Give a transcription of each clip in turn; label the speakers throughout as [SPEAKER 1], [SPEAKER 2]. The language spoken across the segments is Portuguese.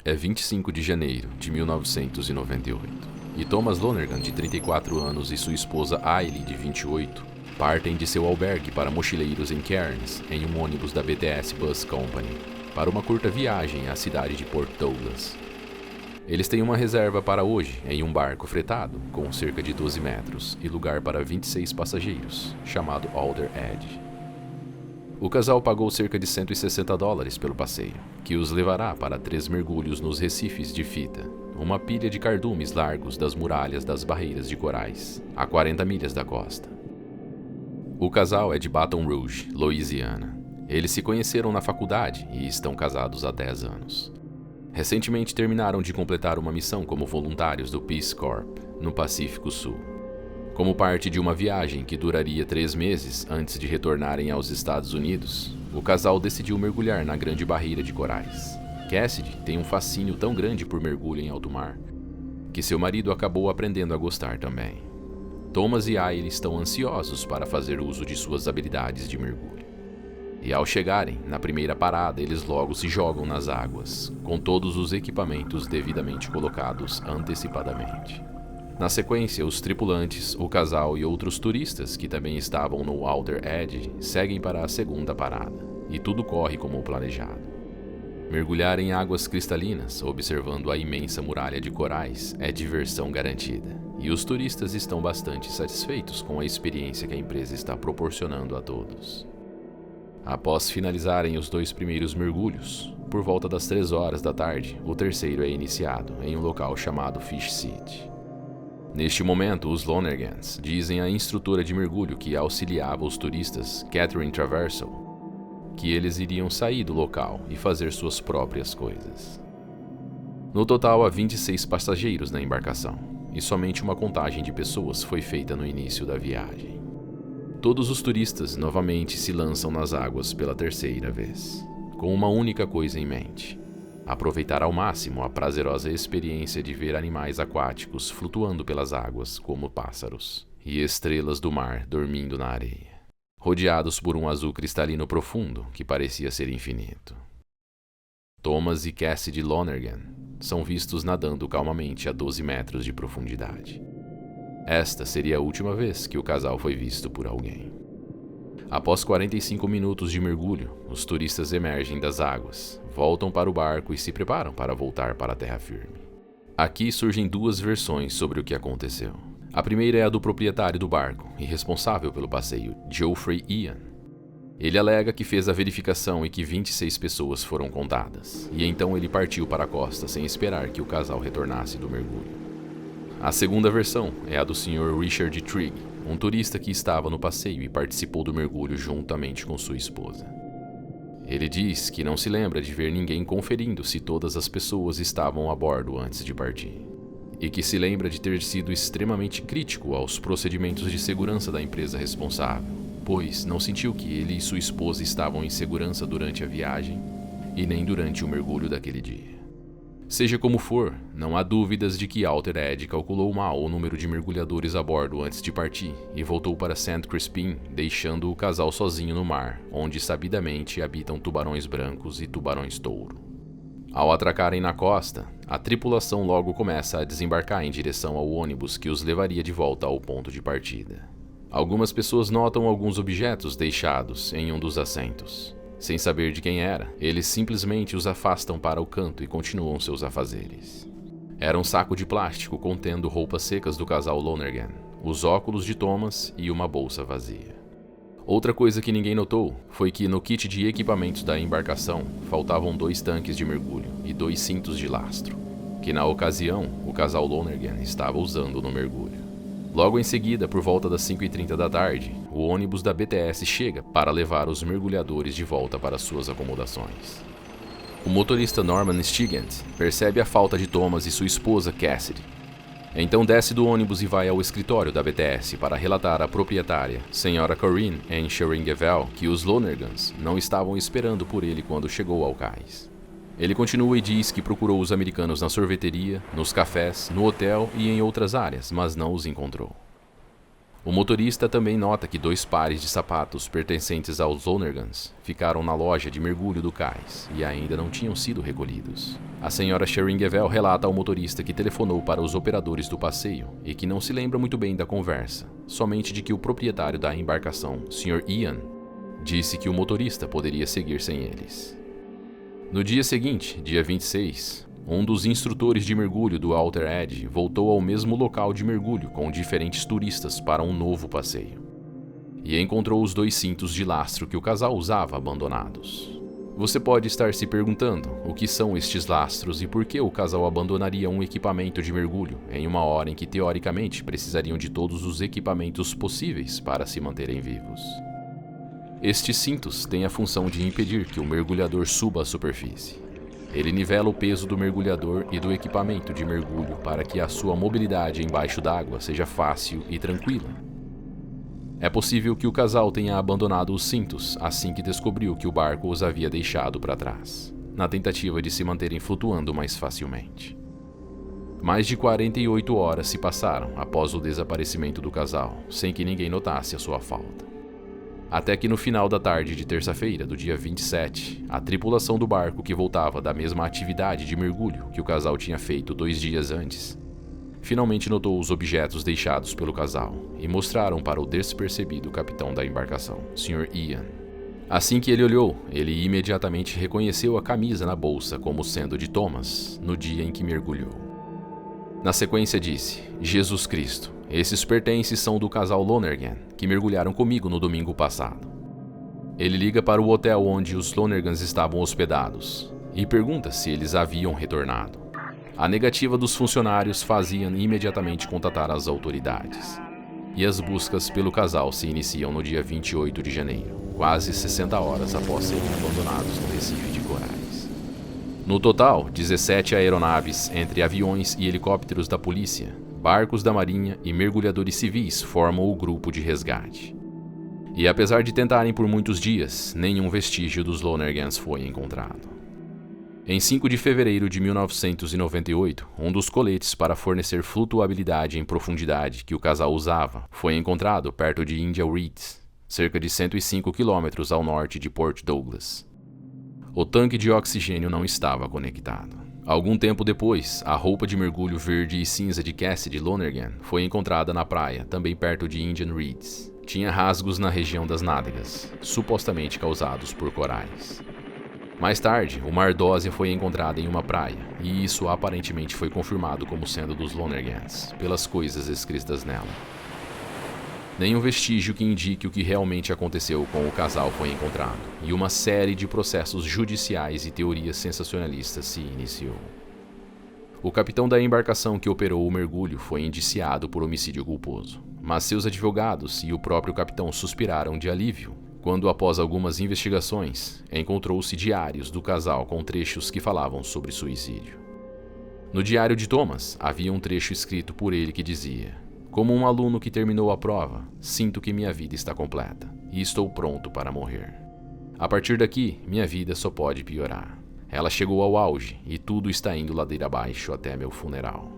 [SPEAKER 1] É 25 de janeiro de 1998, e Thomas Lonergan, de 34 anos, e sua esposa Ailey, de 28, partem de seu albergue para mochileiros em Cairns, em um ônibus da BTS Bus Company, para uma curta viagem à cidade de Port Douglas. Eles têm uma reserva para hoje em um barco fretado, com cerca de 12 metros e lugar para 26 passageiros, chamado Alder Edge. O casal pagou cerca de $160 pelo passeio, que os levará para 3 mergulhos nos recifes de fita, uma pilha de cardumes largos das muralhas das barreiras de corais, a 40 milhas da costa. O casal é de Baton Rouge, Louisiana. Eles se conheceram na faculdade e estão casados há 10 anos. Recentemente terminaram de completar uma missão como voluntários do Peace Corps, no Pacífico Sul. Como parte de uma viagem que duraria 3 meses antes de retornarem aos Estados Unidos, o casal decidiu mergulhar na Grande Barreira de Corais. Cassidy tem um fascínio tão grande por mergulho em alto mar, que seu marido acabou aprendendo a gostar também. Thomas e Ailey estão ansiosos para fazer uso de suas habilidades de mergulho. E ao chegarem na primeira parada, eles logo se jogam nas águas, com todos os equipamentos devidamente colocados antecipadamente. Na sequência, os tripulantes, o casal e outros turistas que também estavam no Alder Edge seguem para a segunda parada, e tudo corre como planejado. Mergulhar em águas cristalinas, observando a imensa muralha de corais, é diversão garantida, e os turistas estão bastante satisfeitos com a experiência que a empresa está proporcionando a todos. Após finalizarem os 2 primeiros mergulhos, por volta das 3 horas da tarde, o terceiro é iniciado em um local chamado Fish City. Neste momento, os Lonergans dizem à instrutora de mergulho que auxiliava os turistas, Catherine Traversal, que eles iriam sair do local e fazer suas próprias coisas. No total, há 26 passageiros na embarcação, e somente uma contagem de pessoas foi feita no início da viagem. Todos os turistas novamente se lançam nas águas pela terceira vez, com uma única coisa em mente: aproveitar ao máximo a prazerosa experiência de ver animais aquáticos flutuando pelas águas como pássaros, e estrelas do mar dormindo na areia, rodeados por um azul cristalino profundo que parecia ser infinito. Thomas e Cassidy Lonergan são vistos nadando calmamente a 12 metros de profundidade. Esta seria a última vez que o casal foi visto por alguém. Após 45 minutos de mergulho, os turistas emergem das águas, voltam para o barco e se preparam para voltar para a terra firme. Aqui surgem 2 versões sobre o que aconteceu. A primeira é a do proprietário do barco e responsável pelo passeio, Geoffrey Ian. Ele alega que fez a verificação e que 26 pessoas foram contadas, e então ele partiu para a costa sem esperar que o casal retornasse do mergulho. A segunda versão é a do Sr. Richard Trigg, um turista que estava no passeio e participou do mergulho juntamente com sua esposa. Ele diz que não se lembra de ver ninguém conferindo se todas as pessoas estavam a bordo antes de partir, e que se lembra de ter sido extremamente crítico aos procedimentos de segurança da empresa responsável, pois não sentiu que ele e sua esposa estavam em segurança durante a viagem e nem durante o mergulho daquele dia. Seja como for, não há dúvidas de que Alder Edge calculou mal o número de mergulhadores a bordo antes de partir e voltou para St. Crispin, deixando o casal sozinho no mar, onde sabidamente habitam tubarões brancos e tubarões-touro. Ao atracarem na costa, a tripulação logo começa a desembarcar em direção ao ônibus que os levaria de volta ao ponto de partida. Algumas pessoas notam alguns objetos deixados em um dos assentos. Sem saber de quem era, eles simplesmente os afastam para o canto e continuam seus afazeres. Era um saco de plástico contendo roupas secas do casal Lonergan, os óculos de Thomas e uma bolsa vazia. Outra coisa que ninguém notou foi que no kit de equipamentos da embarcação faltavam 2 tanques de mergulho e 2 cintos de lastro, que na ocasião o casal Lonergan estava usando no mergulho. Logo em seguida, por volta das 5h30 da tarde, o ônibus da BTS chega para levar os mergulhadores de volta para suas acomodações. O motorista Norman Stigant percebe a falta de Thomas e sua esposa Cassidy. Então desce do ônibus e vai ao escritório da BTS para relatar à proprietária, Sra. Corinne Ann Scheringevel, que os Lonergans não estavam esperando por ele quando chegou ao cais. Ele continua e diz que procurou os americanos na sorveteria, nos cafés, no hotel e em outras áreas, mas não os encontrou. O motorista também nota que 2 pares de sapatos pertencentes aos Lonergans ficaram na loja de mergulho do cais e ainda não tinham sido recolhidos. A senhora Scheringevel relata ao motorista que telefonou para os operadores do passeio e que não se lembra muito bem da conversa, somente de que o proprietário da embarcação, Sr. Ian, disse que o motorista poderia seguir sem eles. No dia seguinte, dia 26, um dos instrutores de mergulho do Outer Edge voltou ao mesmo local de mergulho com diferentes turistas para um novo passeio. E encontrou os 2 cintos de lastro que o casal usava abandonados. Você pode estar se perguntando o que são estes lastros e por que o casal abandonaria um equipamento de mergulho em uma hora em que teoricamente precisariam de todos os equipamentos possíveis para se manterem vivos. Estes cintos têm a função de impedir que o mergulhador suba à superfície. Ele nivela o peso do mergulhador e do equipamento de mergulho para que a sua mobilidade embaixo d'água seja fácil e tranquila. É possível que o casal tenha abandonado os cintos assim que descobriu que o barco os havia deixado para trás, na tentativa de se manterem flutuando mais facilmente. Mais de 48 horas se passaram após o desaparecimento do casal, sem que ninguém notasse a sua falta. Até que no final da tarde de terça-feira, do dia 27, a tripulação do barco que voltava da mesma atividade de mergulho que o casal tinha feito 2 dias antes, finalmente notou os objetos deixados pelo casal e mostraram para o despercebido capitão da embarcação, Sr. Ian. Assim que ele olhou, ele imediatamente reconheceu a camisa na bolsa como sendo de Thomas, no dia em que mergulhou. Na sequência disse: Jesus Cristo, esses pertences são do casal Lonergan, que mergulharam comigo no domingo passado. Ele liga para o hotel onde os Lonergans estavam hospedados e pergunta se eles haviam retornado. A negativa dos funcionários fazia imediatamente contatar as autoridades. E as buscas pelo casal se iniciam no dia 28 de janeiro, quase 60 horas após serem abandonados no Recife de Corais. No total, 17 aeronaves, entre aviões e helicópteros da polícia, barcos da marinha e mergulhadores civis formam o grupo de resgate. E apesar de tentarem por muitos dias, nenhum vestígio dos Lonergans foi encontrado. Em 5 de fevereiro de 1998, um dos coletes para fornecer flutuabilidade em profundidade que o casal usava foi encontrado perto de India Reeds, cerca de 105 quilômetros ao norte de Port Douglas. O tanque de oxigênio não estava conectado. Algum tempo depois, a roupa de mergulho verde e cinza de Cassidy Lonergan foi encontrada na praia, também perto de Indian Reeds. Tinha rasgos na região das nádegas, supostamente causados por corais. Mais tarde, uma ardósia foi encontrada em uma praia, e isso aparentemente foi confirmado como sendo dos Lonergans, pelas coisas escritas nela. Nenhum vestígio que indique o que realmente aconteceu com o casal foi encontrado, e uma série de processos judiciais e teorias sensacionalistas se iniciou. O capitão da embarcação que operou o mergulho foi indiciado por homicídio culposo, mas seus advogados e o próprio capitão suspiraram de alívio quando, após algumas investigações, encontrou-se diários do casal com trechos que falavam sobre suicídio. No diário de Thomas, havia um trecho escrito por ele que dizia: "Como um aluno que terminou a prova, sinto que minha vida está completa e estou pronto para morrer. A partir daqui, minha vida só pode piorar. Ela chegou ao auge e tudo está indo ladeira abaixo até meu funeral."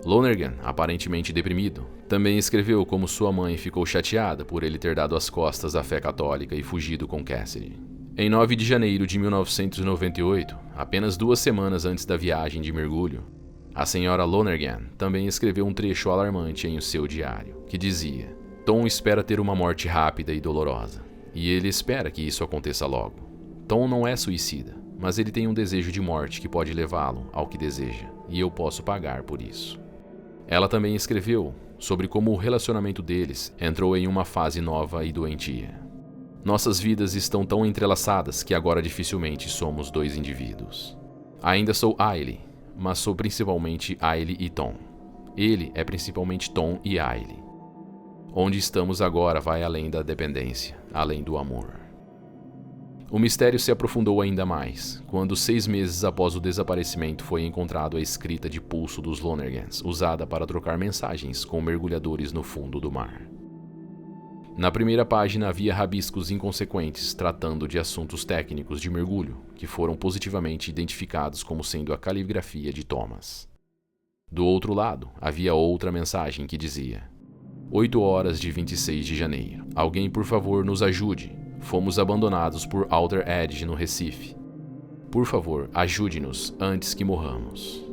[SPEAKER 1] Lonergan, aparentemente deprimido, também escreveu como sua mãe ficou chateada por ele ter dado as costas à fé católica e fugido com Cassidy. Em 9 de janeiro de 1998, apenas 2 semanas antes da viagem de mergulho, a senhora Lonergan também escreveu um trecho alarmante em seu diário, que dizia: "Tom espera ter uma morte rápida e dolorosa, e ele espera que isso aconteça logo. Tom não é suicida, mas ele tem um desejo de morte que pode levá-lo ao que deseja, e eu posso pagar por isso." Ela também escreveu sobre como o relacionamento deles entrou em uma fase nova e doentia. "Nossas vidas estão tão entrelaçadas que agora dificilmente somos 2 indivíduos. Ainda sou Ailey, mas sou principalmente Ailey e Tom. Ele é principalmente Tom e Ailey. Onde estamos agora vai além da dependência, além do amor." O mistério se aprofundou ainda mais, quando 6 meses após o desaparecimento foi encontrado a escrita de pulso dos Lonergans, usada para trocar mensagens com mergulhadores no fundo do mar. Na primeira página havia rabiscos inconsequentes tratando de assuntos técnicos de mergulho, que foram positivamente identificados como sendo a caligrafia de Thomas. Do outro lado, havia outra mensagem que dizia: 8h26 de janeiro. Alguém, por favor, nos ajude. Fomos abandonados por Outer Edge no Recife. Por favor, ajude-nos antes que morramos.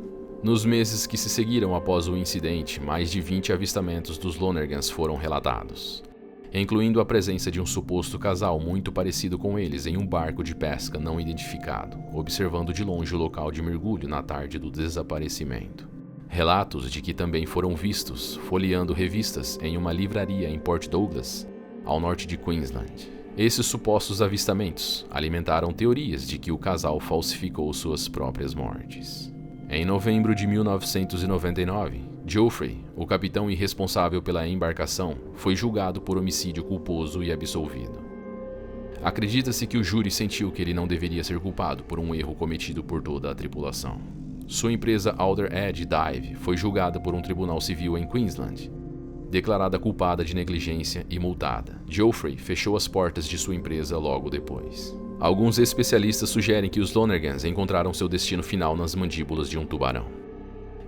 [SPEAKER 1] Nos meses que se seguiram após o incidente, mais de 20 avistamentos dos Lonergans foram relatados, incluindo a presença de um suposto casal muito parecido com eles em um barco de pesca não identificado, observando de longe o local de mergulho na tarde do desaparecimento. Relatos de que também foram vistos folheando revistas em uma livraria em Port Douglas, ao norte de Queensland. Esses supostos avistamentos alimentaram teorias de que o casal falsificou suas próprias mortes. Em novembro de 1999, Geoffrey, o capitão irresponsável pela embarcação, foi julgado por homicídio culposo e absolvido. Acredita-se que o júri sentiu que ele não deveria ser culpado por um erro cometido por toda a tripulação. Sua empresa Outer Edge Dive foi julgada por um tribunal civil em Queensland, declarada culpada de negligência e multada. Geoffrey fechou as portas de sua empresa logo depois. Alguns especialistas sugerem que os Lonergans encontraram seu destino final nas mandíbulas de um tubarão.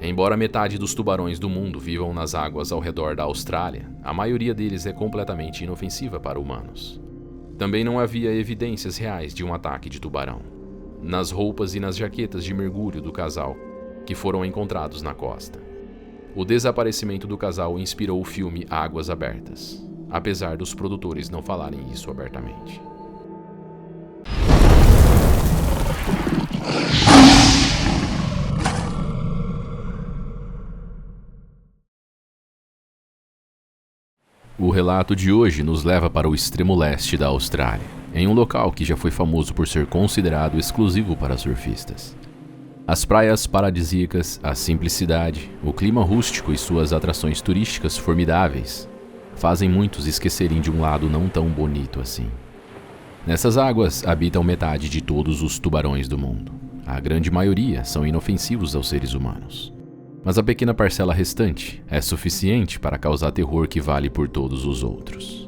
[SPEAKER 1] Embora metade dos tubarões do mundo vivam nas águas ao redor da Austrália, a maioria deles é completamente inofensiva para humanos. Também não havia evidências reais de um ataque de tubarão nas roupas e nas jaquetas de mergulho do casal que foram encontrados na costa. O desaparecimento do casal inspirou o filme Águas Abertas, apesar dos produtores não falarem isso abertamente. O relato de hoje nos leva para o extremo leste da Austrália, em um local que já foi famoso por ser considerado exclusivo para surfistas. As praias paradisíacas, a simplicidade, o clima rústico e suas atrações turísticas formidáveis fazem muitos esquecerem de um lado não tão bonito assim. Nessas águas habitam metade de todos os tubarões do mundo. A grande maioria são inofensivos aos seres humanos. Mas a pequena parcela restante é suficiente para causar terror que vale por todos os outros.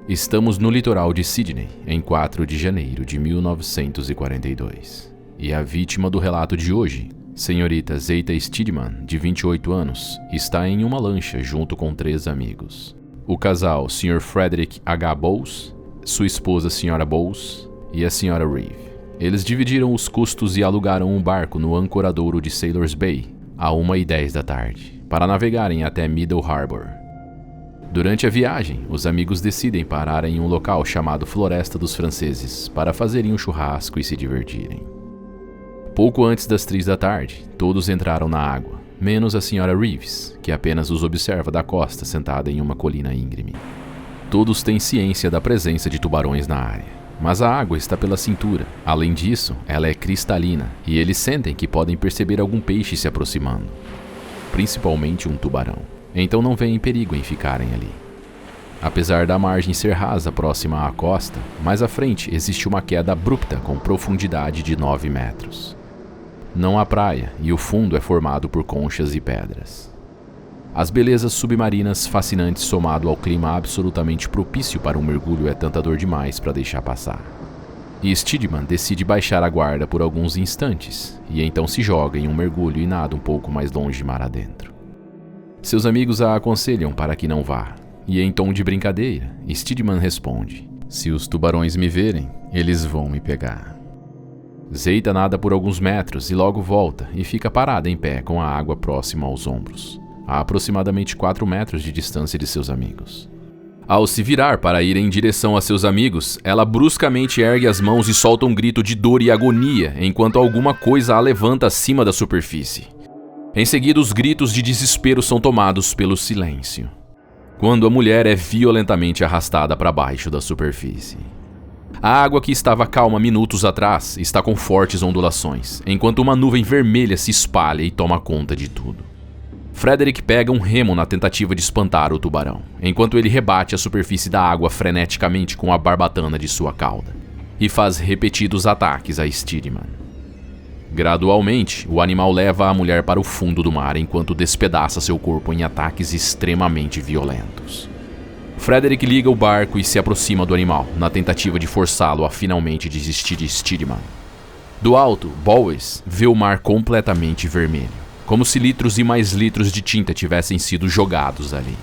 [SPEAKER 1] Estamos no litoral de Sydney, em 4 de janeiro de 1942. E a vítima do relato de hoje, senhorita Zeita Steedman, de 28 anos, está em uma lancha junto com 3 amigos. O casal Sr. Frederick H. Bowles, sua esposa Sra. Bowles e a Sra. Reeve. Eles dividiram os custos e alugaram um barco no ancoradouro de Sailors Bay, a 1h10 da tarde, para navegarem até Middle Harbour. Durante a viagem, os amigos decidem parar em um local chamado Floresta dos Franceses para fazerem um churrasco e se divertirem. Pouco antes das 3 da tarde, todos entraram na água, menos a Sra. Reeves, que apenas os observa da costa sentada em uma colina íngreme. Todos têm ciência da presença de tubarões na área, mas a água está pela cintura. Além disso, ela é cristalina e eles sentem que podem perceber algum peixe se aproximando, principalmente um tubarão. Então não veem perigo em ficarem ali. Apesar da margem ser rasa próxima à costa, mais à frente existe uma queda abrupta com profundidade de 9 metros. Não há praia e o fundo é formado por conchas e pedras. As belezas submarinas fascinantes somado ao clima absolutamente propício para um mergulho é tentador demais para deixar passar. E Steedman decide baixar a guarda por alguns instantes, e então se joga em um mergulho e nada um pouco mais longe mar adentro. Seus amigos a aconselham para que não vá, e em tom de brincadeira, Steedman responde: "Se os tubarões me verem, eles vão me pegar." Zeita nada por alguns metros e logo volta e fica parada em pé com a água próxima aos ombros, a aproximadamente 4 metros de distância de seus amigos. Ao se virar para ir em direção a seus amigos, ela bruscamente ergue as mãos e solta um grito de dor e agonia enquanto alguma coisa a levanta acima da superfície. Em seguida, os gritos de desespero são tomados pelo silêncio, quando a mulher é violentamente arrastada para baixo da superfície. A água que estava calma minutos atrás está com fortes ondulações, enquanto uma nuvem vermelha se espalha e toma conta de tudo. Frederick pega um remo na tentativa de espantar o tubarão, enquanto ele rebate a superfície da água freneticamente com a barbatana de sua cauda, e faz repetidos ataques a Steedman. Gradualmente, o animal leva a mulher para o fundo do mar enquanto despedaça seu corpo em ataques extremamente violentos. Frederick liga o barco e se aproxima do animal, na tentativa de forçá-lo a finalmente desistir de Steedman. Do alto, Bowles vê o mar completamente vermelho, como se litros e mais litros de tinta tivessem sido jogados ali.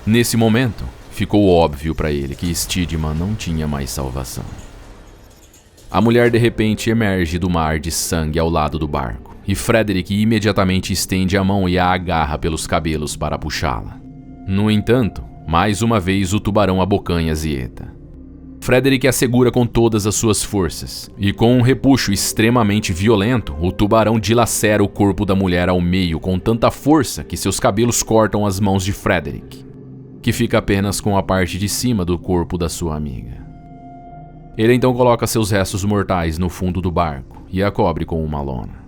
[SPEAKER 1] Nesse momento, ficou óbvio para ele que Steedman não tinha mais salvação. A mulher de repente emerge do mar de sangue ao lado do barco, e Frederick imediatamente estende a mão e a agarra pelos cabelos para puxá-la. No entanto, mais uma vez o tubarão abocanha Zieta. Frederick a segura com todas as suas forças, e com um repuxo extremamente violento, o tubarão dilacera o corpo da mulher ao meio com tanta força que seus cabelos cortam as mãos de Frederick, que fica apenas com a parte de cima do corpo da sua amiga. Ele então coloca seus restos mortais no fundo do barco e a cobre com uma lona.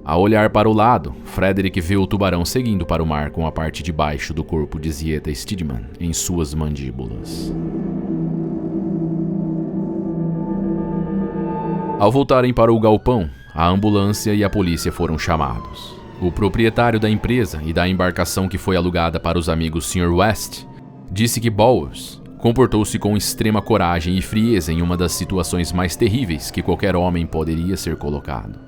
[SPEAKER 1] Ao olhar para o lado, Frederick vê o tubarão seguindo para o mar com a parte de baixo do corpo de Zieta Steedman em suas mandíbulas. Ao voltarem para o galpão, a ambulância e a polícia foram chamados. O proprietário da empresa e da embarcação que foi alugada para os amigos Sr. West disse que Bowers comportou-se com extrema coragem e frieza em uma das situações mais terríveis que qualquer homem poderia ser colocado.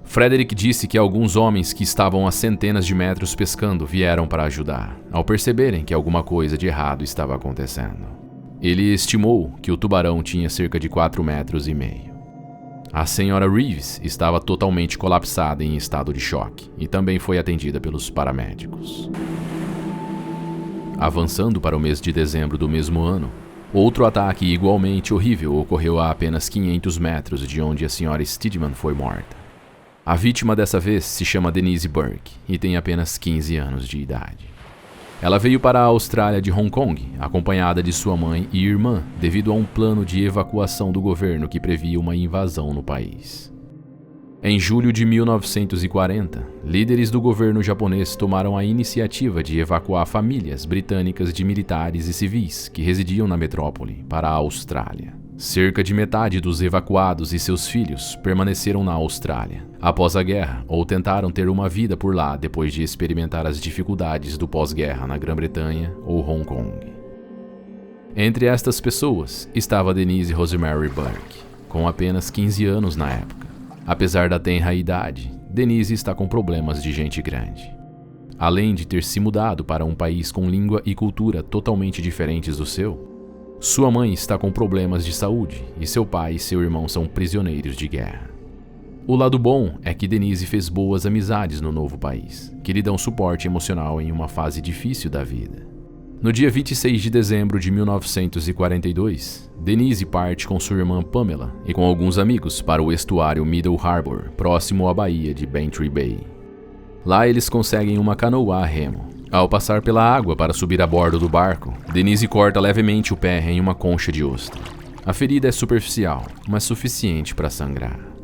[SPEAKER 1] Frederick disse que alguns homens que estavam a centenas de metros pescando vieram para ajudar, ao perceberem que alguma coisa de errado estava acontecendo. Ele estimou que o tubarão tinha cerca de 4,5 metros. A senhora Reeves estava totalmente colapsada em estado de choque e também foi atendida pelos paramédicos. Avançando para o mês de dezembro do mesmo ano, outro ataque igualmente horrível ocorreu a apenas 500 metros de onde a senhora Steedman foi morta. A vítima dessa vez se chama Denise Burke e tem apenas 15 anos de idade. Ela veio para a Austrália de Hong Kong, acompanhada de sua mãe e irmã, devido a um plano de evacuação do governo que previa uma invasão no país. Em julho de 1940, líderes do governo japonês tomaram a iniciativa de evacuar famílias britânicas de militares e civis que residiam na metrópole para a Austrália. Cerca de metade dos evacuados e seus filhos permaneceram na Austrália após a guerra ou tentaram ter uma vida por lá depois de experimentar as dificuldades do pós-guerra na Grã-Bretanha ou Hong Kong. Entre estas pessoas estava Denise Rosemary Burke, com apenas 15 anos na época. Apesar da tenra idade, Denise está com problemas de gente grande. Além de ter se mudado para um país com língua e cultura totalmente diferentes do seu, sua mãe está com problemas de saúde e seu pai e seu irmão são prisioneiros de guerra. O lado bom é que Denise fez boas amizades no novo país, que lhe dão suporte emocional em uma fase difícil da vida. No dia 26 de dezembro de 1942, Denise parte com sua irmã Pamela e com alguns amigos para o estuário Middle Harbour, próximo à baía de Bantry Bay. Lá eles conseguem uma canoa a remo. Ao passar pela água para subir a bordo do barco, Denise corta levemente o pé em uma concha de ostra. A ferida é superficial, mas suficiente para sangrar.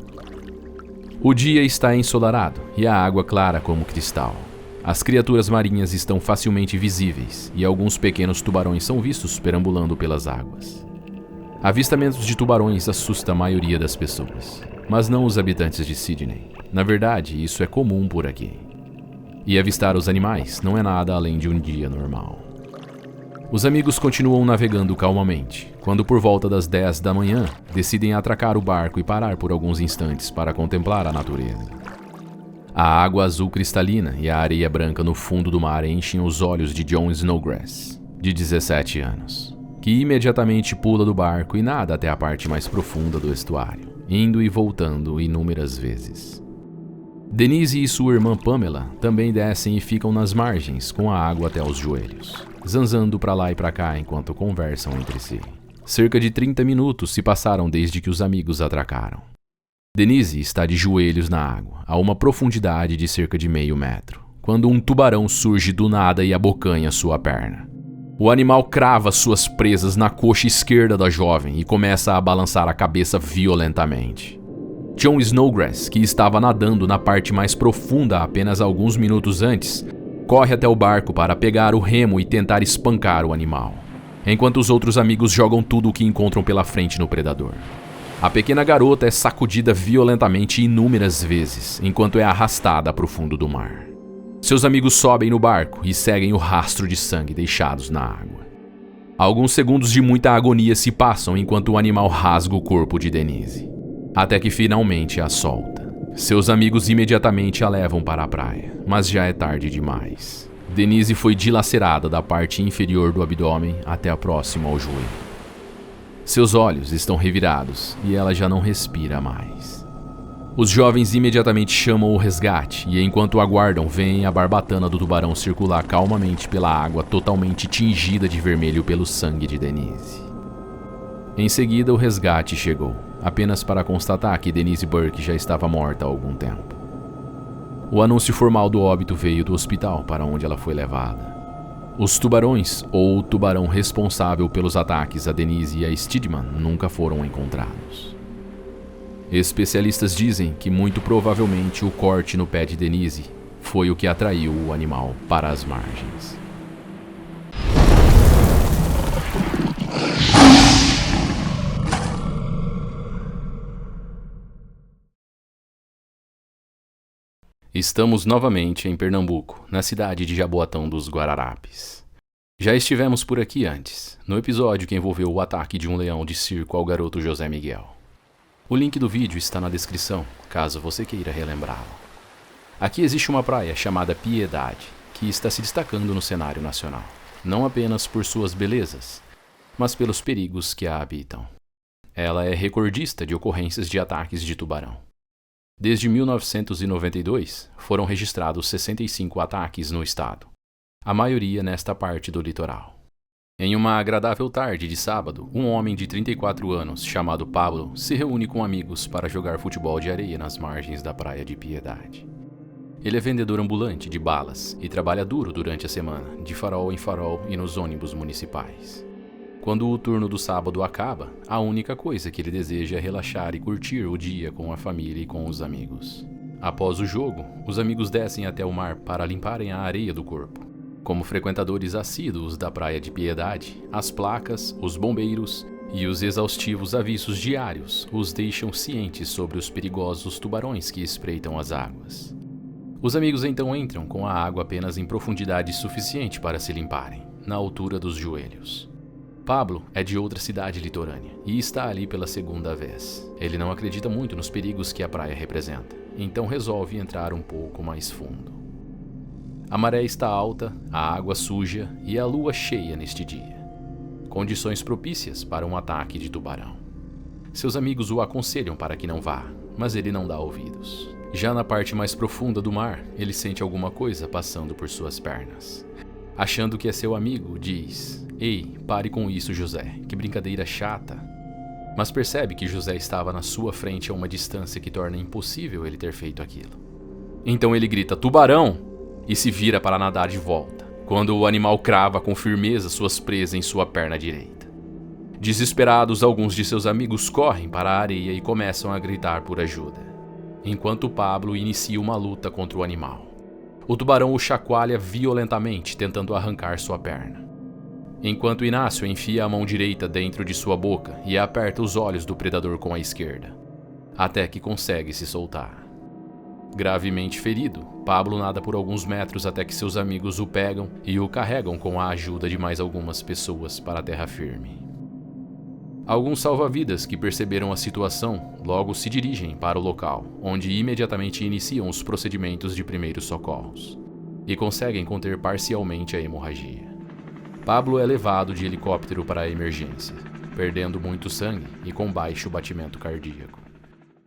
[SPEAKER 1] O dia está ensolarado e a água clara como cristal. As criaturas marinhas estão facilmente visíveis e alguns pequenos tubarões são vistos perambulando pelas águas. Avistamentos de tubarões assusta a maioria das pessoas, mas não os habitantes de Sydney. Na verdade, isso é comum por aqui. E avistar os animais não é nada além de um dia normal. Os amigos continuam navegando calmamente, quando por volta das 10 da manhã, decidem atracar o barco e parar por alguns instantes para contemplar a natureza. A água azul cristalina e a areia branca no fundo do mar enchem os olhos de John Snowgrass, de 17 anos, que imediatamente pula do barco e nada até a parte mais profunda do estuário, indo e voltando inúmeras vezes. Denise e sua irmã Pamela também descem e ficam nas margens com a água até os joelhos, zanzando para lá e para cá enquanto conversam entre si. Cerca de 30 minutos se passaram desde que os amigos atracaram. Denise está de joelhos na água, a uma profundidade de cerca de meio metro, quando um tubarão surge do nada e abocanha sua perna. O animal crava suas presas na coxa esquerda da jovem e começa a balançar a cabeça violentamente. John Snowgrass, que estava nadando na parte mais profunda apenas alguns minutos antes, corre até o barco para pegar o remo e tentar espancar o animal, enquanto os outros amigos jogam tudo o que encontram pela frente no predador. A pequena garota é sacudida violentamente inúmeras vezes, enquanto é arrastada para o fundo do mar. Seus amigos sobem no barco e seguem o rastro de sangue deixados na água. Alguns segundos de muita agonia se passam enquanto o animal rasga o corpo de Denise, até que finalmente a solta. Seus amigos imediatamente a levam para a praia, mas já é tarde demais. Denise foi dilacerada da parte inferior do abdômen até a próxima ao joelho. Seus olhos estão revirados e ela já não respira mais. Os jovens imediatamente chamam o resgate e, enquanto aguardam, veem a barbatana do tubarão circular calmamente pela água totalmente tingida de vermelho pelo sangue de Denise. Em seguida, o resgate chegou, apenas para constatar que Denise Burke já estava morta há algum tempo. O anúncio formal do óbito veio do hospital para onde ela foi levada. Os tubarões, ou o tubarão responsável pelos ataques a Denise e a Steedman, nunca foram encontrados. Especialistas dizem que muito provavelmente o corte no pé de Denise foi o que atraiu o animal para as margens. Estamos novamente em Pernambuco, na cidade de Jaboatão dos Guararapes. Já estivemos por aqui antes, no episódio que envolveu o ataque de um leão de circo ao garoto José Miguel. O link do vídeo está na descrição, caso você queira relembrá-lo. Aqui existe uma praia chamada Piedade, que está se destacando no cenário nacional, não apenas por suas belezas, mas pelos perigos que a habitam. Ela é recordista de ocorrências de ataques de tubarão. Desde 1992, foram registrados 65 ataques no estado, a maioria nesta parte do litoral. Em uma agradável tarde de sábado, um homem de 34 anos, chamado Pablo, se reúne com amigos para jogar futebol de areia nas margens da praia de Piedade. Ele é vendedor ambulante de balas e trabalha duro durante a semana, de farol em farol e nos ônibus municipais. Quando o turno do sábado acaba, a única coisa que ele deseja é relaxar e curtir o dia com a família e com os amigos. Após o jogo, os amigos descem até o mar para limparem a areia do corpo. Como frequentadores assíduos da Praia de Piedade, as placas, os bombeiros e os exaustivos avisos diários os deixam cientes sobre os perigosos tubarões que espreitam as águas. Os amigos então entram com a água apenas em profundidade suficiente para se limparem, na altura dos joelhos. Pablo é de outra cidade litorânea e está ali pela segunda vez. Ele não acredita muito nos perigos que a praia representa, então resolve entrar um pouco mais fundo. A maré está alta, a água suja e a lua cheia neste dia. Condições propícias para um ataque de tubarão. Seus amigos o aconselham para que não vá, mas ele não dá ouvidos. Já na parte mais profunda do mar, ele sente alguma coisa passando por suas pernas. Achando que é seu amigo, diz: "Ei, pare com isso, José, que brincadeira chata." Mas percebe que José estava na sua frente a uma distância que torna impossível ele ter feito aquilo. Então ele grita: "Tubarão!" e se vira para nadar de volta, quando o animal crava com firmeza suas presas em sua perna direita. Desesperados, alguns de seus amigos correm para a areia e começam a gritar por ajuda, enquanto Pablo inicia uma luta contra o animal. O tubarão o chacoalha violentamente, tentando arrancar sua perna, enquanto Inácio enfia a mão direita dentro de sua boca e aperta os olhos do predador com a esquerda, até que consegue se soltar. Gravemente ferido, Pablo nada por alguns metros até que seus amigos o pegam e o carregam com a ajuda de mais algumas pessoas para a terra firme. Alguns salva-vidas que perceberam a situação logo se dirigem para o local, onde imediatamente iniciam os procedimentos de primeiros socorros e conseguem conter parcialmente a hemorragia. Pablo é levado de helicóptero para a emergência, perdendo muito sangue e com baixo batimento cardíaco.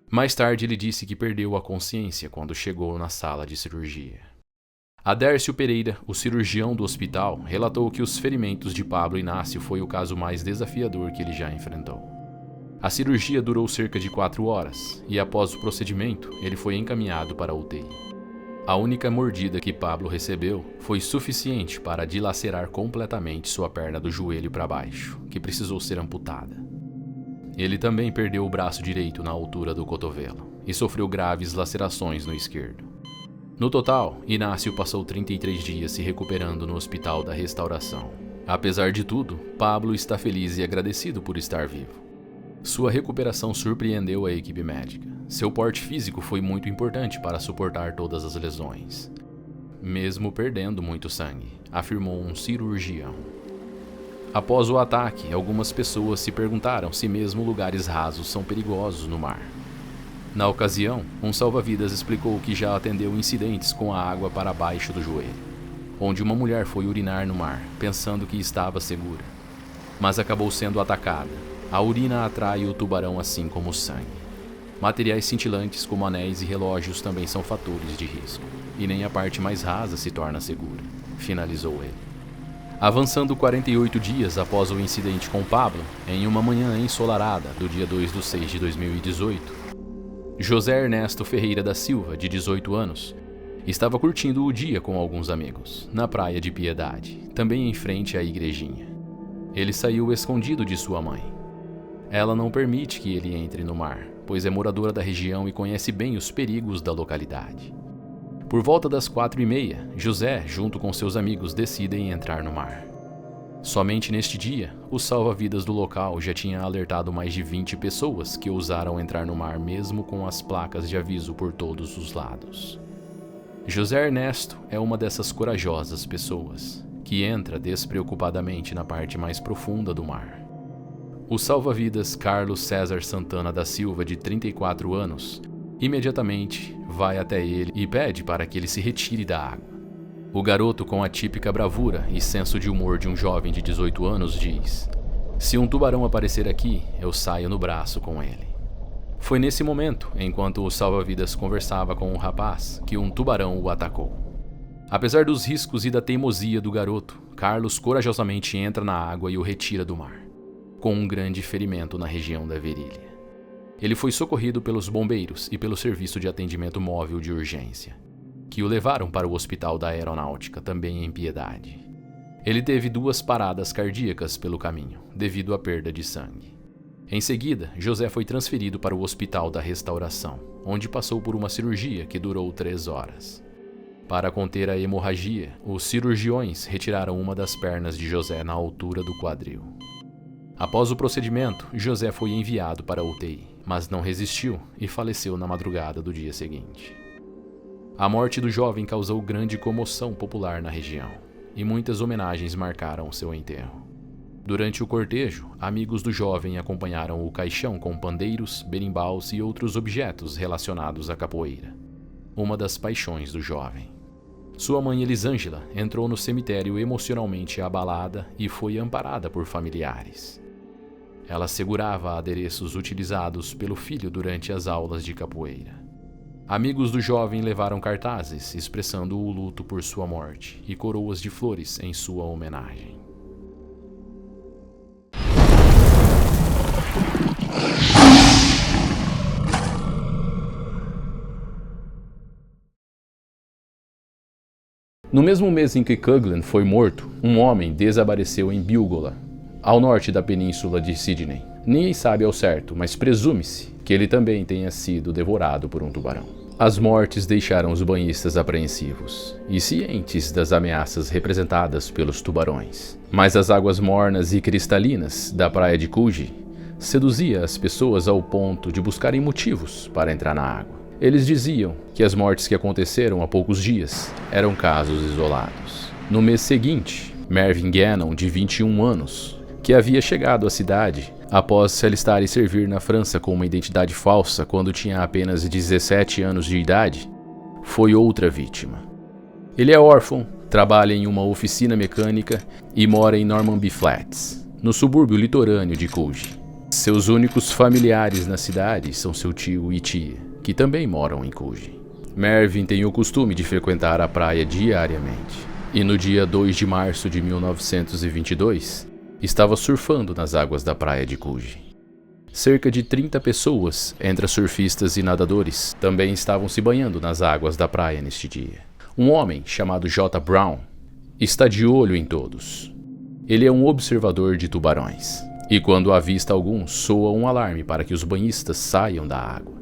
[SPEAKER 1] Mais tarde ele disse que perdeu a consciência quando chegou na sala de cirurgia. Adércio Pereira, o cirurgião do hospital, relatou que os ferimentos de Pablo Inácio foi o caso mais desafiador que ele já enfrentou. A cirurgia durou cerca de 4 horas e após o procedimento ele foi encaminhado para a UTI. A única mordida que Pablo recebeu foi suficiente para dilacerar completamente sua perna do joelho para baixo, que precisou ser amputada. Ele também perdeu o braço direito na altura do cotovelo e sofreu graves lacerações no esquerdo. No total, Inácio passou 33 dias se recuperando no Hospital da Restauração. Apesar de tudo, Pablo está feliz e agradecido por estar vivo. Sua recuperação surpreendeu a equipe médica. Seu porte físico foi muito importante para suportar todas as lesões, mesmo perdendo muito sangue, afirmou um cirurgião. Após o ataque, algumas pessoas se perguntaram se mesmo lugares rasos são perigosos no mar. Na ocasião, um salva-vidas explicou que já atendeu incidentes com a água para baixo do joelho. onde uma mulher foi urinar no mar, pensando que estava segura, mas acabou sendo atacada. A urina atrai o tubarão, assim como o sangue. Materiais cintilantes como anéis e relógios também são fatores de risco, e nem a parte mais rasa se torna segura, finalizou ele. Avançando 48 dias após o incidente com Pablo, em uma manhã ensolarada do dia 2/6 de 2018, José Ernesto Ferreira da Silva, de 18 anos, estava curtindo o dia com alguns amigos, na praia de Piedade, também em frente à igrejinha. Ele saiu escondido de sua mãe. Ela não permite que ele entre no mar, pois é moradora da região e conhece bem os perigos da localidade. Por volta das 4h30, José, junto com seus amigos, decidem entrar no mar. Somente neste dia, o salva-vidas do local já tinha alertado mais de 20 pessoas que ousaram entrar no mar mesmo com as placas de aviso por todos os lados. José Ernesto é uma dessas corajosas pessoas, que entra despreocupadamente na parte mais profunda do mar. O salva-vidas Carlos César Santana da Silva, de 34 anos, imediatamente vai até ele e pede para que ele se retire da água. O garoto, com a típica bravura e senso de humor de um jovem de 18 anos, diz: "Se um tubarão aparecer aqui, eu saio no braço com ele." Foi nesse momento, enquanto o salva-vidas conversava com o rapaz, que um tubarão o atacou. Apesar dos riscos e da teimosia do garoto, Carlos corajosamente entra na água e o retira do mar, com um grande ferimento na região da virilha. Ele foi socorrido pelos bombeiros e pelo Serviço de Atendimento Móvel de Urgência, que o levaram para o Hospital da Aeronáutica, também em Piedade. Ele teve 2 paradas cardíacas pelo caminho, devido à perda de sangue. Em seguida, José foi transferido para o Hospital da Restauração, onde passou por uma cirurgia que durou 3 horas. Para conter a hemorragia, os cirurgiões retiraram uma das pernas de José na altura do quadril. Após o procedimento, José foi enviado para a UTI, mas não resistiu e faleceu na madrugada do dia seguinte. A morte do jovem causou grande comoção popular na região, e muitas homenagens marcaram seu enterro. Durante o cortejo, amigos do jovem acompanharam o caixão com pandeiros, berimbaus e outros objetos relacionados à capoeira, uma das paixões do jovem. Sua mãe Elisângela entrou no cemitério emocionalmente abalada e foi amparada por familiares. Ela segurava adereços utilizados pelo filho durante as aulas de capoeira. Amigos do jovem levaram cartazes expressando o luto por sua morte e coroas de flores em sua homenagem. No mesmo mês em que Coughlin foi morto, um homem desapareceu em Bilgola, ao norte da península de Sydney. Ninguém sabe ao certo, mas presume-se que ele também tenha sido devorado por um tubarão. As mortes deixaram os banhistas apreensivos e cientes das ameaças representadas pelos tubarões. Mas as águas mornas e cristalinas da praia de Coogee seduzia as pessoas ao ponto de buscarem motivos para entrar na água. Eles diziam que as mortes que aconteceram há poucos dias eram casos isolados. No mês seguinte, Mervyn Gannon, de 21 anos, que havia chegado à cidade após se alistar e servir na França com uma identidade falsa quando tinha apenas 17 anos de idade, foi outra vítima. Ele é órfão, trabalha em uma oficina mecânica e mora em Normanby Flats, no subúrbio litorâneo de Coogee. Seus únicos familiares na cidade são seu tio e tia, que também moram em Coogee. Mervyn tem o costume de frequentar a praia diariamente, e no dia 2 de março de 1922, estava surfando nas águas da praia de Coogee. Cerca de 30 pessoas, entre surfistas e nadadores, também estavam se banhando nas águas da praia neste dia. Um homem chamado J. Brown está de olho em todos. Ele é um observador de tubarões, e quando avista algum, soa um alarme para que os banhistas saiam da água.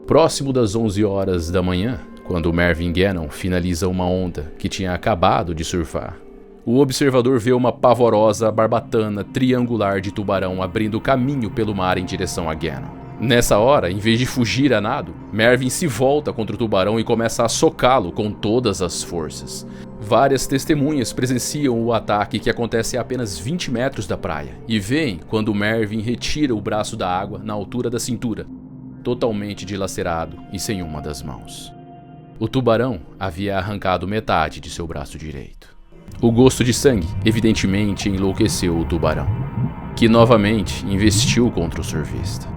[SPEAKER 1] Próximo das 11 horas da manhã, quando Mervyn Gannon finaliza uma onda que tinha acabado de surfar, o observador vê uma pavorosa barbatana triangular de tubarão abrindo caminho pelo mar em direção a Gannon. Nessa hora, em vez de fugir a nado, Mervyn se volta contra o tubarão e começa a socá-lo com todas as forças. Várias testemunhas presenciam o ataque, que acontece a apenas 20 metros da praia, e veem quando Mervyn retira o braço da água na altura da cintura, totalmente dilacerado e sem uma das mãos. O tubarão havia arrancado metade de seu braço direito. O gosto de sangue evidentemente enlouqueceu o tubarão, que novamente investiu contra o surfista.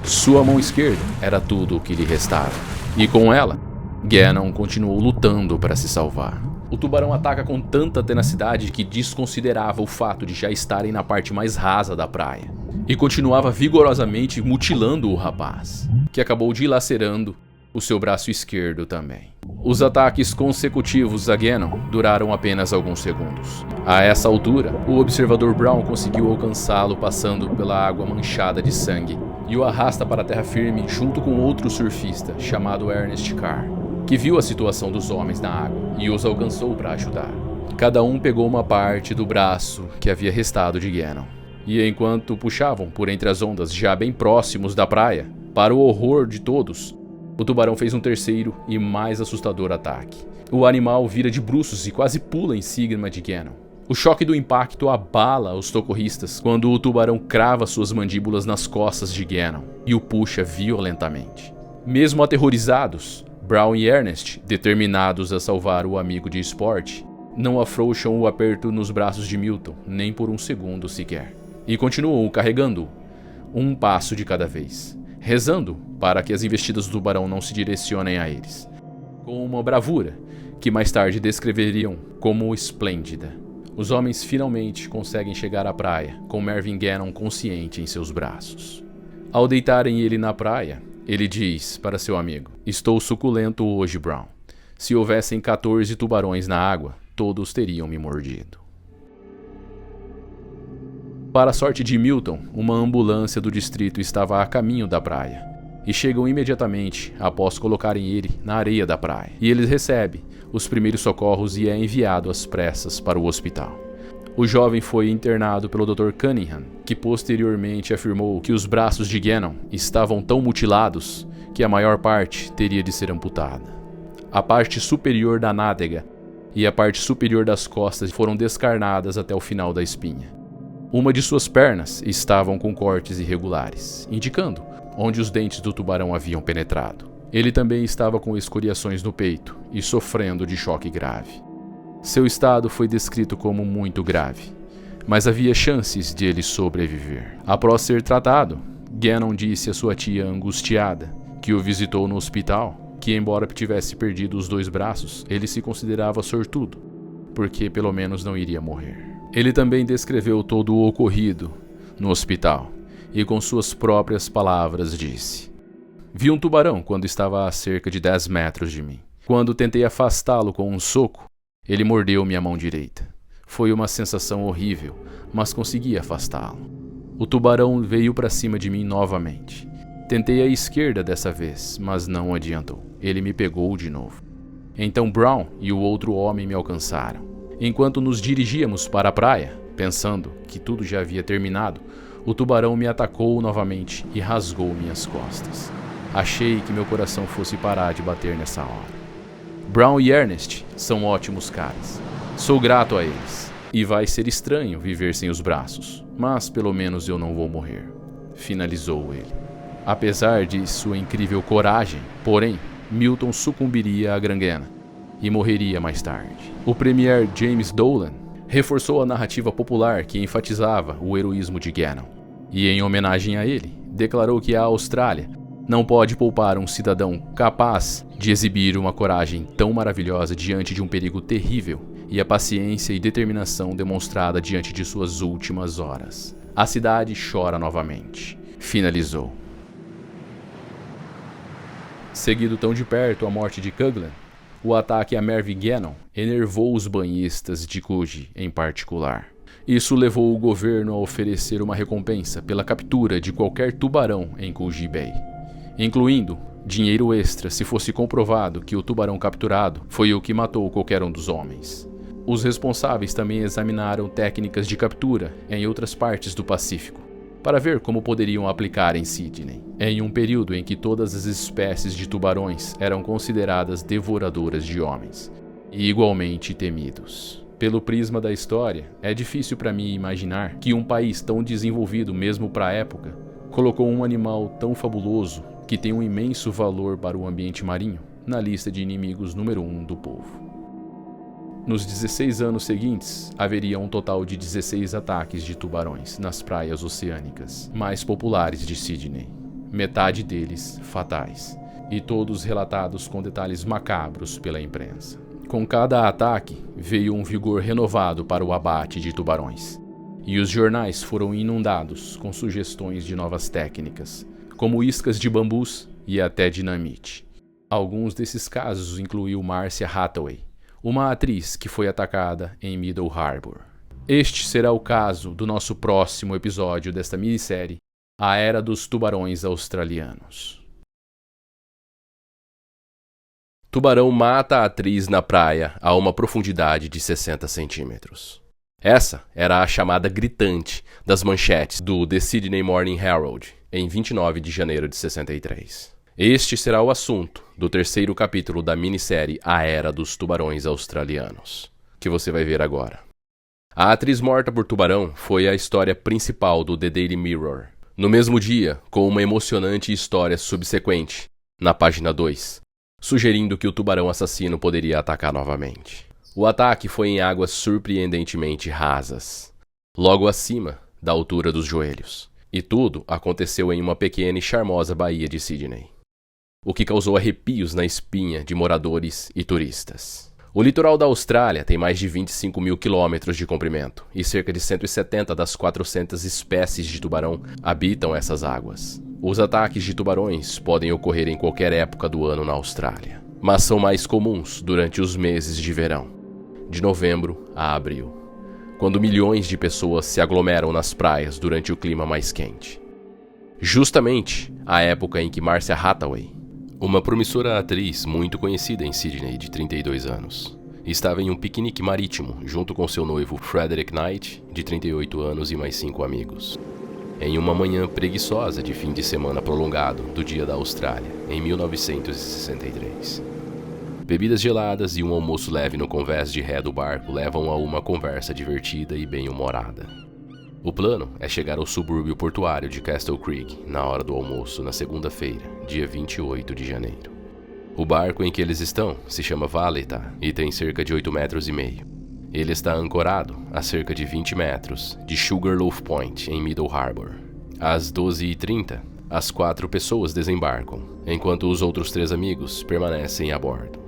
[SPEAKER 1] Sua mão esquerda era tudo o que lhe restava, e com ela, Gannon continuou lutando para se salvar. O tubarão ataca com tanta tenacidade que desconsiderava o fato de já estarem na parte mais rasa da praia, e continuava vigorosamente mutilando o rapaz, que acabou dilacerando o seu braço esquerdo também. Os ataques consecutivos a Gannon duraram apenas alguns segundos. A essa altura, o observador Brown conseguiu alcançá-lo passando pela água manchada de sangue e o arrasta para a terra firme junto com outro surfista chamado Ernest Carr, que viu a situação dos homens na água e os alcançou para ajudar. Cada um pegou uma parte do braço que havia restado de Gannon, e enquanto puxavam por entre as ondas já bem próximos da praia, para o horror de todos, o tubarão fez um terceiro e mais assustador ataque. O animal vira de bruços e quase pula em cima de Gannon. O choque do impacto abala os socorristas quando o tubarão crava suas mandíbulas nas costas de Gannon e o puxa violentamente. Mesmo aterrorizados, Brown e Ernest, determinados a salvar o amigo de esporte, não afrouxam o aperto nos braços de Milton, nem por um segundo sequer, e continuam carregando-o, um passo de cada vez, rezando para que as investidas do tubarão não se direcionem a eles, com uma bravura que mais tarde descreveriam como esplêndida. Os homens finalmente conseguem chegar à praia, com Marvin Gannon consciente em seus braços. Ao deitarem ele na praia, ele diz para seu amigo: "Estou suculento hoje, Brown. Se houvessem 14 tubarões na água, todos teriam me mordido." Para a sorte de Milton, uma ambulância do distrito estava a caminho da praia, e chegam imediatamente após colocarem ele na areia da praia, e ele recebe os primeiros socorros e é enviado às pressas para o hospital. O jovem foi internado pelo Dr. Cunningham, que posteriormente afirmou que os braços de Gannon estavam tão mutilados que a maior parte teria de ser amputada. A parte superior da nádega e a parte superior das costas foram descarnadas até o final da espinha. Uma de suas pernas estavam com cortes irregulares, indicando onde os dentes do tubarão haviam penetrado. Ele também estava com escoriações no peito e sofrendo de choque grave. Seu estado foi descrito como muito grave, mas havia chances de ele sobreviver. Após ser tratado, Gannon disse à sua tia angustiada, que o visitou no hospital, que embora tivesse perdido os 2 braços, ele se considerava sortudo, porque pelo menos não iria morrer. Ele também descreveu todo o ocorrido no hospital e com suas próprias palavras disse: "Vi um tubarão quando estava a cerca de 10 metros de mim. Quando tentei afastá-lo com um soco, ele mordeu minha mão direita. Foi uma sensação horrível, mas consegui afastá-lo. O tubarão veio para cima de mim novamente. Tentei a esquerda dessa vez, mas não adiantou. Ele me pegou de novo. Então Brown e o outro homem me alcançaram. Enquanto nos dirigíamos para a praia, pensando que tudo já havia terminado, o tubarão me atacou novamente e rasgou minhas costas. Achei que meu coração fosse parar de bater nessa hora. Brown e Ernest são ótimos caras. Sou grato a eles. E vai ser estranho viver sem os braços, mas pelo menos eu não vou morrer", finalizou ele. Apesar de sua incrível coragem, porém, Milton sucumbiria à gangrena e morreria mais tarde. O premier James Dolan reforçou a narrativa popular que enfatizava o heroísmo de Gannon, e em homenagem a ele, declarou que a Austrália não pode poupar um cidadão capaz de exibir uma coragem tão maravilhosa diante de um perigo terrível e a paciência e determinação demonstrada diante de suas últimas horas. A cidade chora novamente, finalizou. Seguido tão de perto a morte de Coughlin, o ataque a Marvin Gannon enervou os banhistas de Coogee em particular. Isso levou o governo a oferecer uma recompensa pela captura de qualquer tubarão em Coogee Bay, incluindo dinheiro extra se fosse comprovado que o tubarão capturado foi o que matou qualquer um dos homens. Os responsáveis também examinaram técnicas de captura em outras partes do Pacífico, para ver como poderiam aplicar em Sydney, em um período em que todas as espécies de tubarões eram consideradas devoradoras de homens, e igualmente temidos. Pelo prisma da história, é difícil para mim imaginar que um país tão desenvolvido mesmo para a época colocou um animal tão fabuloso, que tem um imenso valor para o ambiente marinho, na lista de inimigos número 1 do povo. Nos 16 anos seguintes, haveria um total de 16 ataques de tubarões nas praias oceânicas mais populares de Sydney, metade deles fatais, e todos relatados com detalhes macabros pela imprensa. Com cada ataque, veio um vigor renovado para o abate de tubarões, e os jornais foram inundados com sugestões de novas técnicas, como iscas de bambus e até dinamite. Alguns desses casos incluiu Marcia Hathaway, uma atriz que foi atacada em Middle Harbour. Este será o caso do nosso próximo episódio desta minissérie, A Era dos Tubarões Australianos. Tubarão mata a atriz na praia a uma profundidade de 60 centímetros. Essa era a chamada gritante das manchetes do The Sydney Morning Herald, em 29 de janeiro de 63. Este será o assunto do terceiro capítulo da minissérie A Era dos Tubarões Australianos, que você vai ver agora. A atriz morta por tubarão foi a história principal do The Daily Mirror, no mesmo dia, com uma emocionante história subsequente, na página 2, sugerindo que o tubarão assassino poderia atacar novamente. O ataque foi em águas surpreendentemente rasas, logo acima da altura dos joelhos, e tudo aconteceu em uma pequena e charmosa baía de Sydney, o que causou arrepios na espinha de moradores e turistas. O litoral da Austrália tem mais de 25 mil quilômetros de comprimento e cerca de 170 das 400 espécies de tubarão habitam essas águas. Os ataques de tubarões podem ocorrer em qualquer época do ano na Austrália, mas são mais comuns durante os meses de verão, de novembro a abril, quando milhões de pessoas se aglomeram nas praias durante o clima mais quente. Justamente a época em que Marcia Hathaway, uma promissora atriz muito conhecida em Sydney de 32 anos, estava em um piquenique marítimo junto com seu noivo Frederick Knight, de 38 anos e mais 5 amigos, em uma manhã preguiçosa de fim de semana prolongado do Dia da Austrália, em 1963. Bebidas geladas e um almoço leve no convés de ré do barco levam a uma conversa divertida e bem-humorada. O plano é chegar ao subúrbio portuário de Castle Creek na hora do almoço na segunda-feira, dia 28 de janeiro. O barco em que eles estão se chama Valeta e tem cerca de 8,5 metros. Ele está ancorado a cerca de 20 metros de Sugarloaf Point, em Middle Harbour. Às 12h30, as 4 pessoas desembarcam, enquanto os outros 3 amigos permanecem a bordo.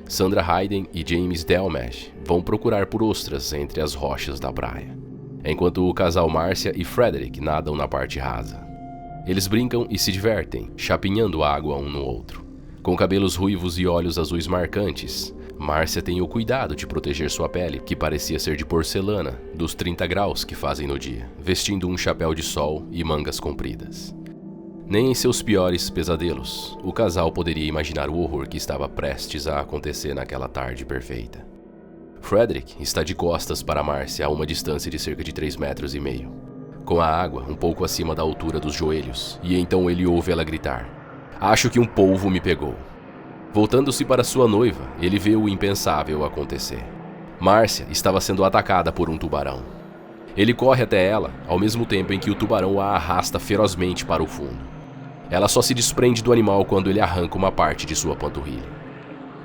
[SPEAKER 1] Sandra Hayden e James Delmesh vão procurar por ostras entre as rochas da praia, enquanto o casal Marcia e Frederick nadam na parte rasa. Eles brincam e se divertem, chapinhando água um no outro. Com cabelos ruivos e olhos azuis marcantes, Marcia tem o cuidado de proteger sua pele, que parecia ser de porcelana, dos 30 graus que fazem no dia, vestindo um chapéu de sol e mangas compridas. Nem em seus piores pesadelos, o casal poderia imaginar o horror que estava prestes a acontecer naquela tarde perfeita. Frederick está de costas para Marcia a uma distância de cerca de 3,5 metros, com a água um pouco acima da altura dos joelhos, e então ele ouve ela gritar: "Acho que um polvo me pegou." Voltando-se para sua noiva, ele vê o impensável acontecer. Marcia estava sendo atacada por um tubarão. Ele corre até ela, ao mesmo tempo em que o tubarão a arrasta ferozmente para o fundo. Ela só se desprende do animal quando ele arranca uma parte de sua panturrilha.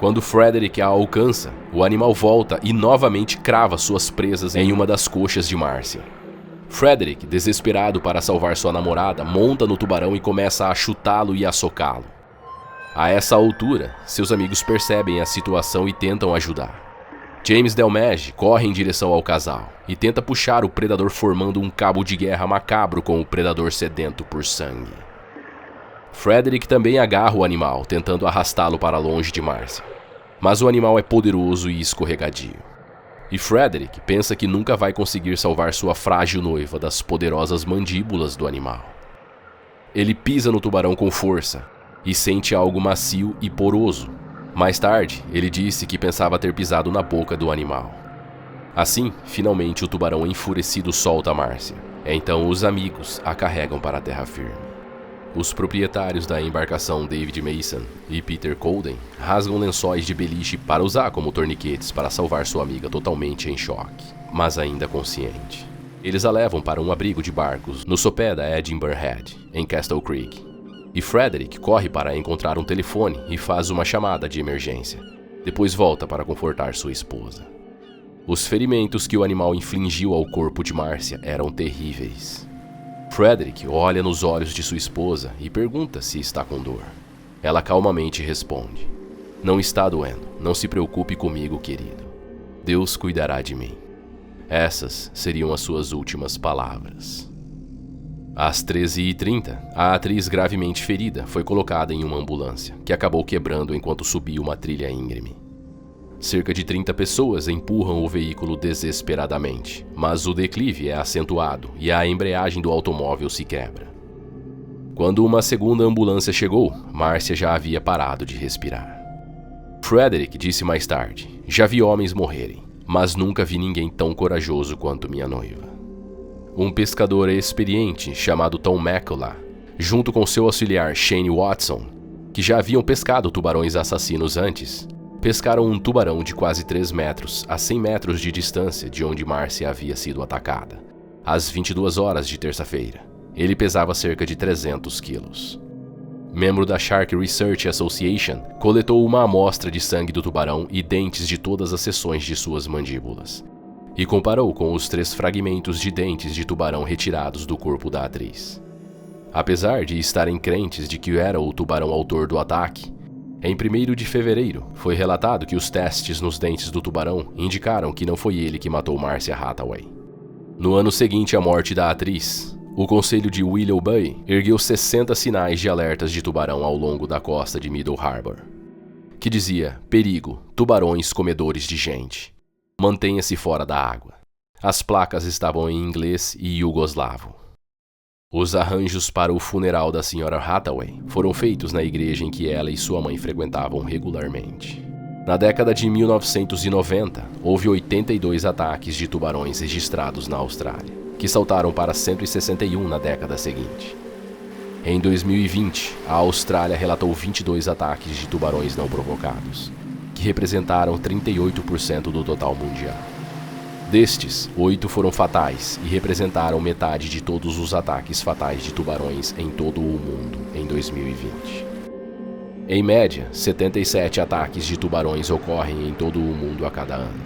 [SPEAKER 1] Quando Frederick a alcança, o animal volta e novamente crava suas presas em uma das coxas de Marcia. Frederick, desesperado para salvar sua namorada, monta no tubarão e começa a chutá-lo e a socá-lo. A essa altura, seus amigos percebem a situação e tentam ajudar. James Delmesh corre em direção ao casal e tenta puxar o predador, formando um cabo de guerra macabro com o predador sedento por sangue. Frederick também agarra o animal, tentando arrastá-lo para longe de Marcia. Mas o animal é poderoso e escorregadio. E Frederick pensa que nunca vai conseguir salvar sua frágil noiva das poderosas mandíbulas do animal. Ele pisa no tubarão com força e sente algo macio e poroso. Mais tarde, ele disse que pensava ter pisado na boca do animal. Assim, finalmente o tubarão enfurecido solta Marcia. Então os amigos a carregam para a terra firme. Os proprietários da embarcação David Mason e Peter Colden rasgam lençóis de beliche para usar como torniquetes para salvar sua amiga totalmente em choque, mas ainda consciente. Eles a levam para um abrigo de barcos no sopé da Edinburgh Head, em Castle Creek.
[SPEAKER 2] e Frederick corre para encontrar um telefone e faz uma chamada de emergência. Depois volta para confortar sua esposa. Os ferimentos que o animal infligiu ao corpo de Marcia eram terríveis. Frederick olha nos olhos de sua esposa e pergunta se está com dor. Ela calmamente responde: "Não está doendo, não se preocupe comigo, querido. Deus cuidará de mim." Essas seriam as suas últimas palavras. Às 13h30, a atriz gravemente ferida foi colocada em uma ambulância, que acabou quebrando enquanto subia uma trilha íngreme. Cerca de 30 pessoas empurram o veículo desesperadamente, mas o declive é acentuado e a embreagem do automóvel se quebra. Quando uma segunda ambulância chegou, Marcia já havia parado de respirar. Frederick disse mais tarde: "Já vi homens morrerem, mas nunca vi ninguém tão corajoso quanto minha noiva." Um pescador experiente chamado Tom McCullough, junto com seu auxiliar Shane Watson, que já haviam pescado tubarões assassinos antes, pescaram um tubarão de quase 3 metros a 100 metros de distância de onde Marcia havia sido atacada, às 22 horas de terça-feira. Ele pesava cerca de 300 quilos. Membro da Shark Research Association, coletou uma amostra de sangue do tubarão e dentes de todas as seções de suas mandíbulas, e comparou com os 3 fragmentos de dentes de tubarão retirados do corpo da atriz. Apesar de estarem crentes de que era o tubarão autor do ataque, em 1º de fevereiro foi relatado que os testes nos dentes do tubarão indicaram que não foi ele que matou Marcia Hathaway. No ano seguinte à morte da atriz, o conselho de Willow Bay ergueu 60 sinais de alertas de tubarão ao longo da costa de Middle Harbor, que dizia: "Perigo, tubarões comedores de gente. Mantenha-se fora da água." As placas estavam em inglês e iugoslavo. Os arranjos para o funeral da Sra. Hathaway foram feitos na igreja em que ela e sua mãe frequentavam regularmente. Na década de 1990, houve 82 ataques de tubarões registrados na Austrália, que saltaram para 161 na década seguinte. Em 2020, a Austrália relatou 22 ataques de tubarões não provocados, que representaram 38% do total mundial. Destes, 8 foram fatais e representaram metade de todos os ataques fatais de tubarões em todo o mundo em 2020. Em média, 77 ataques de tubarões ocorrem em todo o mundo a cada ano,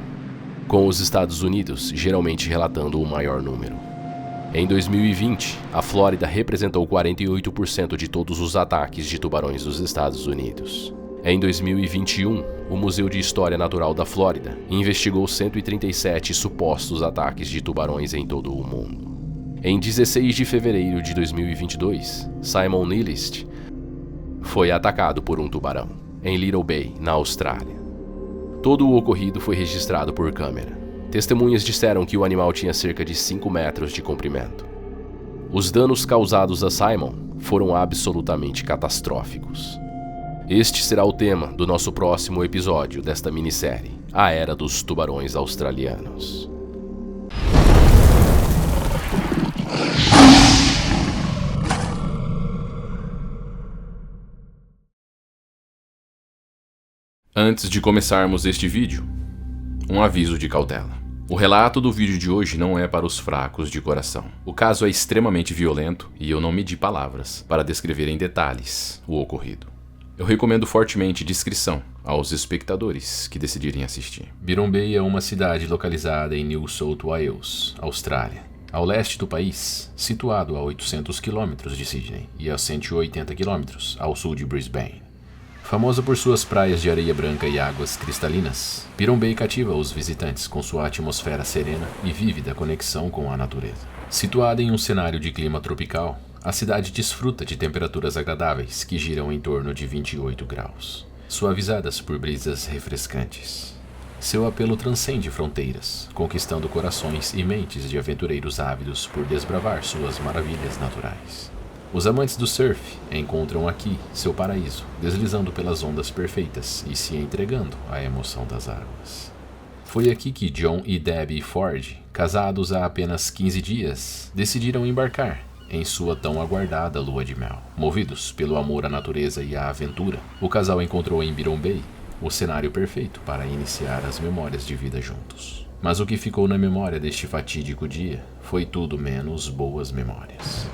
[SPEAKER 2] com os Estados Unidos geralmente relatando o maior número. Em 2020, a Flórida representou 48% de todos os ataques de tubarões dos Estados Unidos. Em 2021, o Museu de História Natural da Flórida investigou 137 supostos ataques de tubarões em todo o mundo. Em 16 de fevereiro de 2022, Simon Nilist foi atacado por um tubarão, em Little Bay, na Austrália. Todo o ocorrido foi registrado por câmera. Testemunhas disseram que o animal tinha cerca de 5 metros de comprimento. Os danos causados a Simon foram absolutamente catastróficos. Este será o tema do nosso próximo episódio desta minissérie, A Era dos Tubarões Australianos.
[SPEAKER 1] Antes de começarmos este vídeo, um aviso de cautela. O relato do vídeo de hoje não é para os fracos de coração. O caso é extremamente violento e eu não medi palavras para descrever em detalhes o ocorrido. Eu recomendo fortemente discrição aos espectadores que decidirem assistir. Byron Bay é uma cidade localizada em New South Wales, Austrália, ao leste do país, situado a 800 km de Sydney e a 180 km ao sul de Brisbane. Famosa por suas praias de areia branca e águas cristalinas, Byron Bay cativa os visitantes com sua atmosfera serena e vívida conexão com a natureza. Situada em um cenário de clima tropical, a cidade desfruta de temperaturas agradáveis que giram em torno de 28 graus, suavizadas por brisas refrescantes. Seu apelo transcende fronteiras, conquistando corações e mentes de aventureiros ávidos por desbravar suas maravilhas naturais. Os amantes do surf encontram aqui seu paraíso, deslizando pelas ondas perfeitas e se entregando à emoção das águas. Foi aqui que John e Debbie Ford, casados há apenas 15 dias, decidiram embarcar em sua tão aguardada lua de mel. Movidos pelo amor à natureza e à aventura, o casal encontrou em Byron Bay o cenário perfeito para iniciar as memórias de vida juntos. Mas o que ficou na memória deste fatídico dia foi tudo menos boas memórias.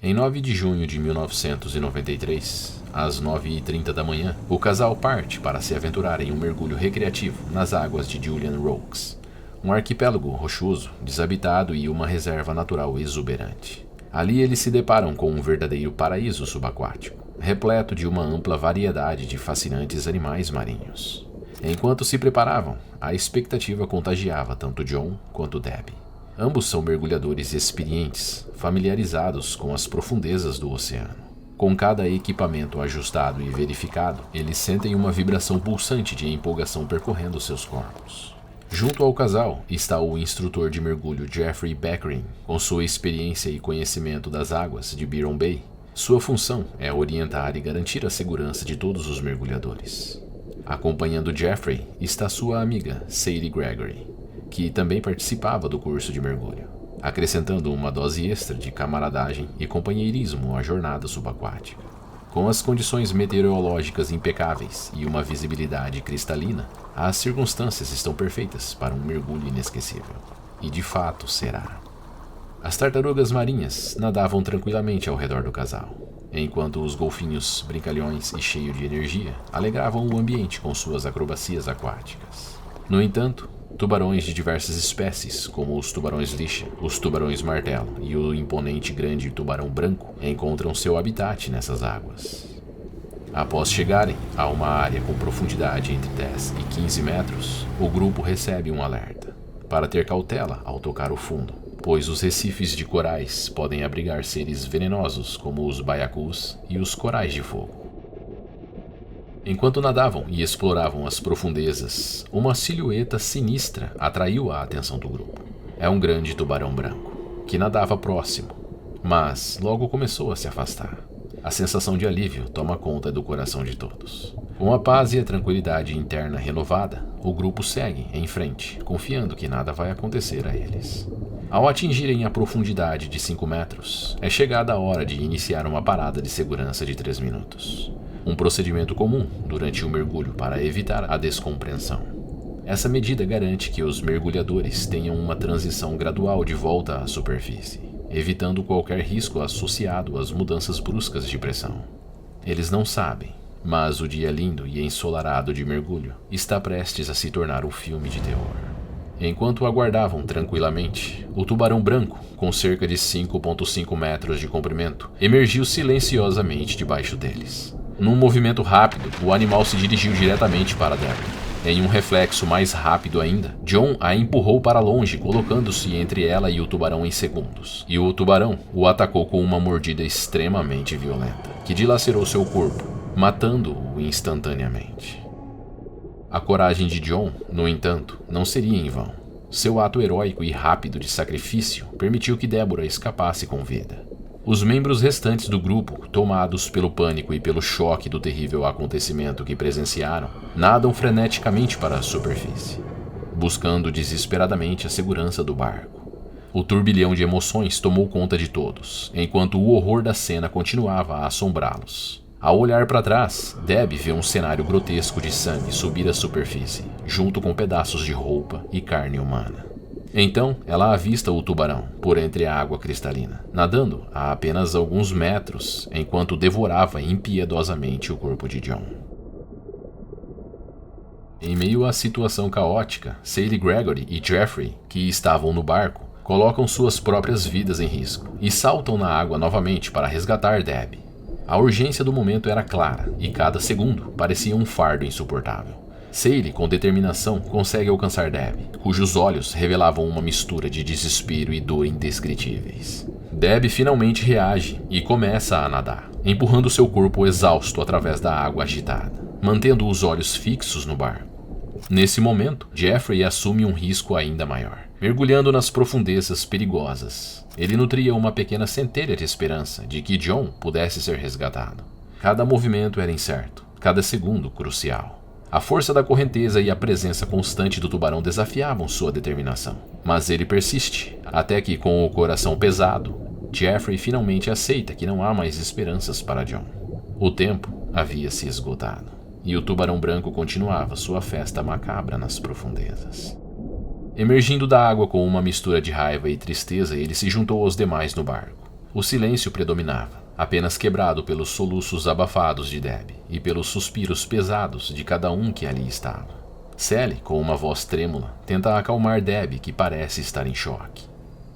[SPEAKER 1] Em 9 de junho de 1993, às 9h30 da manhã, o casal parte para se aventurar em um mergulho recreativo nas águas de Julian Rocks, um arquipélago rochoso, desabitado e uma reserva natural exuberante. Ali eles se deparam com um verdadeiro paraíso subaquático, repleto de uma ampla variedade de fascinantes animais marinhos. Enquanto se preparavam, a expectativa contagiava tanto John quanto Debbie. Ambos são mergulhadores experientes, familiarizados com as profundezas do oceano. Com cada equipamento ajustado e verificado, eles sentem uma vibração pulsante de empolgação percorrendo seus corpos. Junto ao casal está o instrutor de mergulho Jeffrey Beckering, com sua experiência e conhecimento das águas de Byron Bay. Sua função é orientar e garantir a segurança de todos os mergulhadores. Acompanhando Jeffrey está sua amiga Sadie Gregory, que também participava do curso de mergulho, acrescentando uma dose extra de camaradagem e companheirismo à jornada subaquática. Com as condições meteorológicas impecáveis e uma visibilidade cristalina, as circunstâncias estão perfeitas para um mergulho inesquecível. E de fato será. As tartarugas marinhas nadavam tranquilamente ao redor do casal, enquanto os golfinhos brincalhões e cheios de energia alegravam o ambiente com suas acrobacias aquáticas. No entanto, tubarões de diversas espécies, como os tubarões lixa, os tubarões martelo e o imponente grande tubarão branco, encontram seu habitat nessas águas. Após chegarem a uma área com profundidade entre 10 e 15 metros, o grupo recebe um alerta, para ter cautela ao tocar o fundo, pois os recifes de corais podem abrigar seres venenosos como os baiacus e os corais de fogo. Enquanto nadavam e exploravam as profundezas, uma silhueta sinistra atraiu a atenção do grupo. É um grande tubarão branco, que nadava próximo, mas logo começou a se afastar. A sensação de alívio toma conta do coração de todos. Com a paz e a tranquilidade interna renovada, o grupo segue em frente, confiando que nada vai acontecer a eles. Ao atingirem a profundidade de 5 metros, é chegada a hora de iniciar uma parada de segurança de 3 minutos. Um procedimento comum durante o mergulho para evitar a descompreensão. Essa medida garante que os mergulhadores tenham uma transição gradual de volta à superfície, evitando qualquer risco associado às mudanças bruscas de pressão. Eles não sabem, mas o dia lindo e ensolarado de mergulho está prestes a se tornar um filme de terror. Enquanto aguardavam tranquilamente, o tubarão branco, com cerca de 5,5 metros de comprimento, emergiu silenciosamente debaixo deles. Num movimento rápido, o animal se dirigiu diretamente para Debbie. Em um reflexo mais rápido ainda, John a empurrou para longe, colocando-se entre ela e o tubarão em segundos. E o tubarão o atacou com uma mordida extremamente violenta, que dilacerou seu corpo, matando-o instantaneamente. A coragem de John, no entanto, não seria em vão. Seu ato heróico e rápido de sacrifício permitiu que Deborah escapasse com vida. Os membros restantes do grupo, tomados pelo pânico e pelo choque do terrível acontecimento que presenciaram, nadam freneticamente para a superfície, buscando desesperadamente a segurança do barco. O turbilhão de emoções tomou conta de todos, enquanto o horror da cena continuava a assombrá-los. Ao olhar para trás, Deb vê um cenário grotesco de sangue subir à superfície, junto com pedaços de roupa e carne humana. Então, ela avista o tubarão por entre a água cristalina, nadando a apenas alguns metros, enquanto devorava impiedosamente o corpo de John. Em meio à situação caótica, Sadie Gregory e Jeffrey, que estavam no barco, colocam suas próprias vidas em risco e saltam na água novamente para resgatar Deb. A urgência do momento era clara e cada segundo parecia um fardo insuportável. Sadie, com determinação, consegue alcançar Deb, cujos olhos revelavam uma mistura de desespero e dor indescritíveis. Deb finalmente reage e começa a nadar, empurrando seu corpo exausto através da água agitada, mantendo os olhos fixos no barco. Nesse momento, Jeffrey assume um risco ainda maior, mergulhando nas profundezas perigosas. Ele nutria uma pequena centelha de esperança de que John pudesse ser resgatado. Cada movimento era incerto, cada segundo crucial. A força da correnteza e a presença constante do tubarão desafiavam sua determinação. Mas ele persiste, até que, com o coração pesado, Jeffrey finalmente aceita que não há mais esperanças para John. O tempo havia se esgotado, e o tubarão branco continuava sua festa macabra nas profundezas. Emergindo da água com uma mistura de raiva e tristeza, ele se juntou aos demais no barco. O silêncio predominava, apenas quebrado pelos soluços abafados de Debbie e pelos suspiros pesados de cada um que ali estava. Sally, com uma voz trêmula, tenta acalmar Debbie, que parece estar em choque.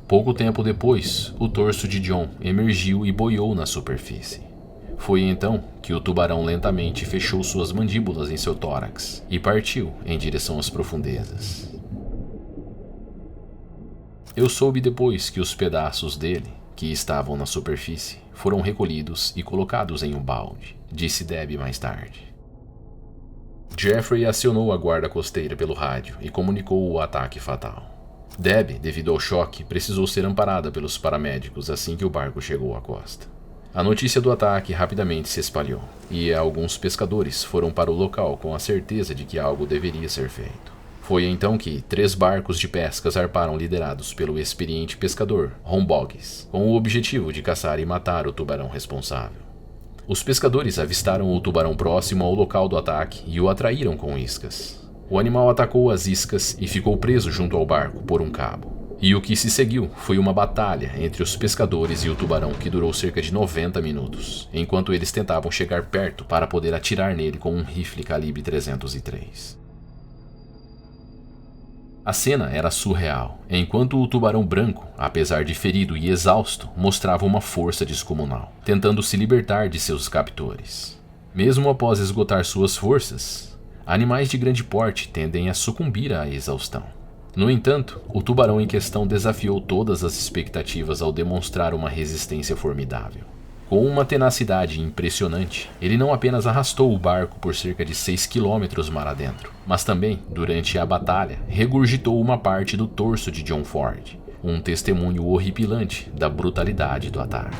[SPEAKER 1] Pouco tempo depois, o torso de John emergiu e boiou na superfície. Foi então que o tubarão lentamente fechou suas mandíbulas em seu tórax e partiu em direção às profundezas. Eu soube depois que os pedaços dele, que estavam na superfície, foram recolhidos e colocados em um balde, disse Debbie mais tarde. Jeffrey acionou a guarda costeira pelo rádio e comunicou o ataque fatal. Debbie, devido ao choque, precisou ser amparada pelos paramédicos assim que o barco chegou à costa. A notícia do ataque rapidamente se espalhou, e alguns pescadores foram para o local com a certeza de que algo deveria ser feito. Foi então que 3 barcos de pesca zarparam liderados pelo experiente pescador Ron Boggs, com o objetivo de caçar e matar o tubarão responsável. Os pescadores avistaram o tubarão próximo ao local do ataque e o atraíram com iscas. O animal atacou as iscas e ficou preso junto ao barco por um cabo. E o que se seguiu foi uma batalha entre os pescadores e o tubarão que durou cerca de 90 minutos, enquanto eles tentavam chegar perto para poder atirar nele com um rifle calibre 303. A cena era surreal, enquanto o tubarão branco, apesar de ferido e exausto, mostrava uma força descomunal, tentando se libertar de seus captores. Mesmo após esgotar suas forças, animais de grande porte tendem a sucumbir à exaustão. No entanto, o tubarão em questão desafiou todas as expectativas ao demonstrar uma resistência formidável. Com uma tenacidade impressionante, ele não apenas arrastou o barco por cerca de 6 quilômetros mar adentro, mas também, durante a batalha, regurgitou uma parte do torso de John Ford, um testemunho horripilante da brutalidade do ataque.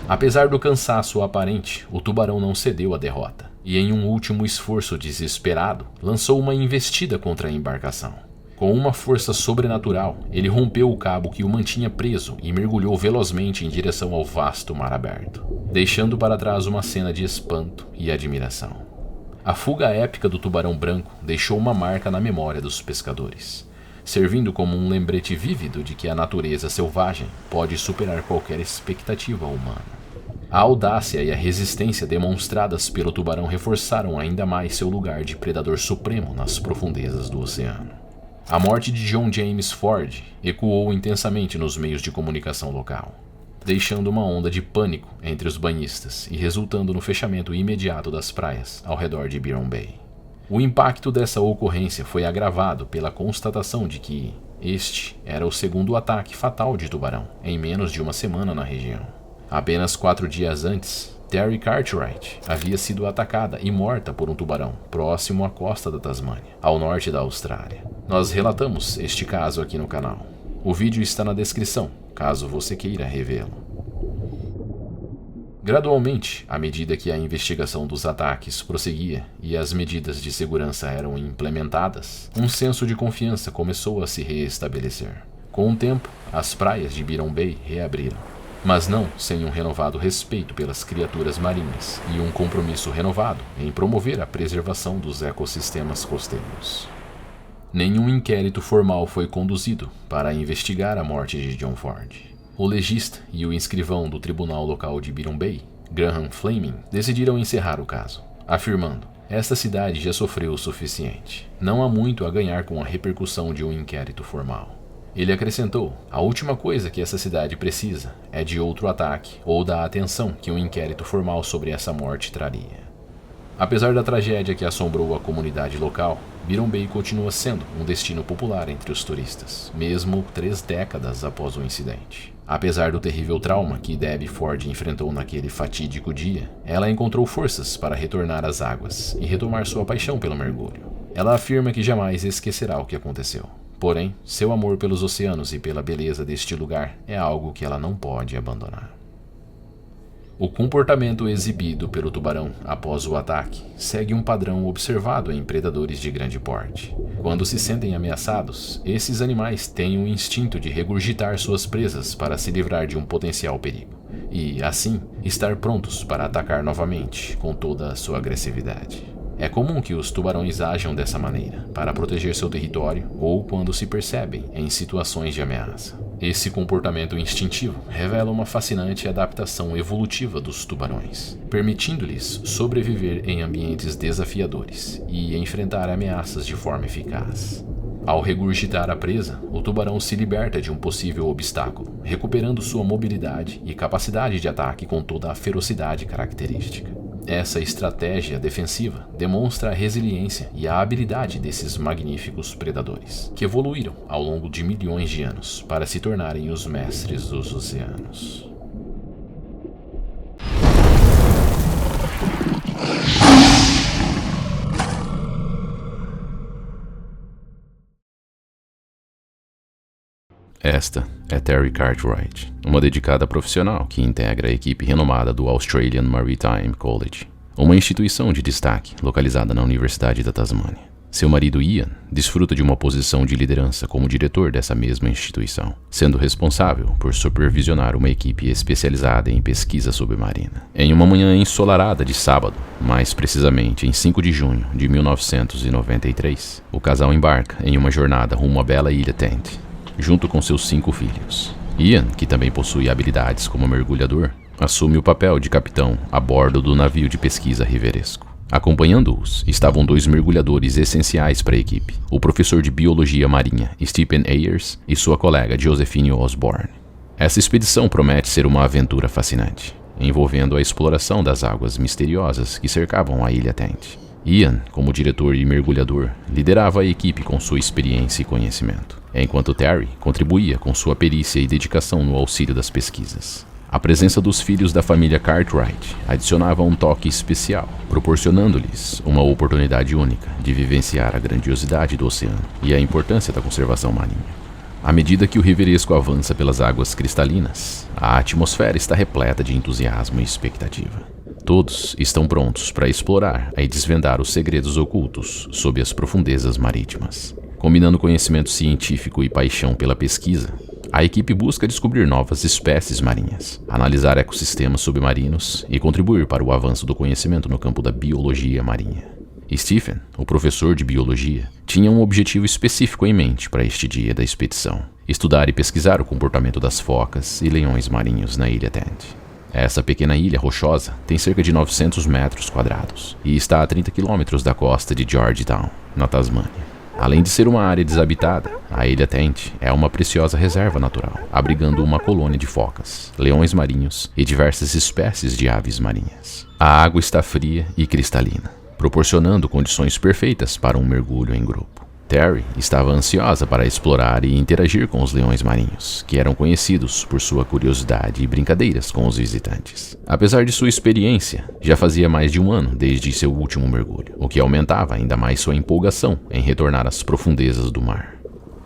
[SPEAKER 1] Apesar do cansaço aparente, o tubarão não cedeu à derrota, e em um último esforço desesperado, lançou uma investida contra a embarcação. Com uma força sobrenatural, ele rompeu o cabo que o mantinha preso e mergulhou velozmente em direção ao vasto mar aberto, deixando para trás uma cena de espanto e admiração. A fuga épica do tubarão branco deixou uma marca na memória dos pescadores, servindo como um lembrete vívido de que a natureza selvagem pode superar qualquer expectativa humana. A audácia e a resistência demonstradas pelo tubarão reforçaram ainda mais seu lugar de predador supremo nas profundezas do oceano. A morte de John James Ford ecoou intensamente nos meios de comunicação local, deixando uma onda de pânico entre os banhistas e resultando no fechamento imediato das praias ao redor de Byron Bay. O impacto dessa ocorrência foi agravado pela constatação de que este era o segundo ataque fatal de tubarão em menos de uma semana na região. Apenas 4 dias antes, Terry Cartwright havia sido atacada e morta por um tubarão próximo à costa da Tasmânia, ao norte da Austrália. Nós relatamos este caso aqui no canal. O vídeo está na descrição, caso você queira revê-lo. Gradualmente, à medida que a investigação dos ataques prosseguia e as medidas de segurança eram implementadas, um senso de confiança começou a se reestabelecer. Com o tempo, as praias de Byron Bay reabriram, mas não sem um renovado respeito pelas criaturas marinhas e um compromisso renovado em promover a preservação dos ecossistemas costeiros. Nenhum inquérito formal foi conduzido para investigar a morte de John Ford. O legista e o escrivão do tribunal local de Byron Bay, Graham Fleming, decidiram encerrar o caso, afirmando: esta cidade já sofreu o suficiente. Não há muito a ganhar com a repercussão de um inquérito formal. Ele acrescentou: a última coisa que essa cidade precisa é de outro ataque ou da atenção que um inquérito formal sobre essa morte traria. Apesar da tragédia que assombrou a comunidade local, Byron Bay continua sendo um destino popular entre os turistas, mesmo 3 décadas após o incidente. Apesar do terrível trauma que Debbie Ford enfrentou naquele fatídico dia, ela encontrou forças para retornar às águas e retomar sua paixão pelo mergulho. Ela afirma que jamais esquecerá o que aconteceu. Porém, seu amor pelos oceanos e pela beleza deste lugar é algo que ela não pode abandonar. O comportamento exibido pelo tubarão após o ataque segue um padrão observado em predadores de grande porte. Quando se sentem ameaçados, esses animais têm um instinto de regurgitar suas presas para se livrar de um potencial perigo, e, assim, estar prontos para atacar novamente com toda a sua agressividade. É comum que os tubarões ajam dessa maneira, para proteger seu território ou quando se percebem em situações de ameaça. Esse comportamento instintivo revela uma fascinante adaptação evolutiva dos tubarões, permitindo-lhes sobreviver em ambientes desafiadores e enfrentar ameaças de forma eficaz. Ao regurgitar a presa, o tubarão se liberta de um possível obstáculo, recuperando sua mobilidade e capacidade de ataque com toda a ferocidade característica. Essa estratégia defensiva demonstra a resiliência e a habilidade desses magníficos predadores, que evoluíram ao longo de milhões de anos para se tornarem os mestres dos oceanos.
[SPEAKER 2] Esta é Terry Cartwright, uma dedicada profissional que integra a equipe renomada do Australian Maritime College, uma instituição de destaque localizada na Universidade da Tasmânia. Seu marido Ian desfruta de uma posição de liderança como diretor dessa mesma instituição, sendo responsável por supervisionar uma equipe especializada em pesquisa submarina. Em uma manhã ensolarada de sábado, mais precisamente em 5 de junho de 1993, o casal embarca em uma jornada rumo à bela ilha Tent, junto com seus 5 filhos. Ian, que também possui habilidades como mergulhador, assume o papel de capitão a bordo do navio de pesquisa Riveresco. Acompanhando-os estavam 2 mergulhadores essenciais para a equipe, o professor de biologia marinha Stephen Ayers e sua colega Josephine Osborne. Essa expedição promete ser uma aventura fascinante, envolvendo a exploração das águas misteriosas que cercavam a ilha Tent. Ian, como diretor e mergulhador, liderava a equipe com sua experiência e conhecimento, enquanto Terry contribuía com sua perícia e dedicação no auxílio das pesquisas. A presença dos filhos da família Cartwright adicionava um toque especial, proporcionando-lhes uma oportunidade única de vivenciar a grandiosidade do oceano e a importância da conservação marinha. À medida que o Riveresco avança pelas águas cristalinas, a atmosfera está repleta de entusiasmo e expectativa. Todos estão prontos para explorar e desvendar os segredos ocultos sob as profundezas marítimas. Combinando conhecimento científico e paixão pela pesquisa, a equipe busca descobrir novas espécies marinhas, analisar ecossistemas submarinos e contribuir para o avanço do conhecimento no campo da biologia marinha. Stephen, o professor de biologia, tinha um objetivo específico em mente para este dia da expedição: estudar e pesquisar o comportamento das focas e leões marinhos na ilha Tent. Essa pequena ilha rochosa tem cerca de 900 metros quadrados e está a 30 quilômetros da costa de Georgetown, na Tasmânia. Além de ser uma área desabitada, a ilha Tent é uma preciosa reserva natural, abrigando uma colônia de focas, leões marinhos e diversas espécies de aves marinhas. A água está fria e cristalina, proporcionando condições perfeitas para um mergulho em grupo. Terry estava ansiosa para explorar e interagir com os leões marinhos, que eram conhecidos por sua curiosidade e brincadeiras com os visitantes. Apesar de sua experiência, já fazia mais de um ano desde seu último mergulho, o que aumentava ainda mais sua empolgação em retornar às profundezas do mar.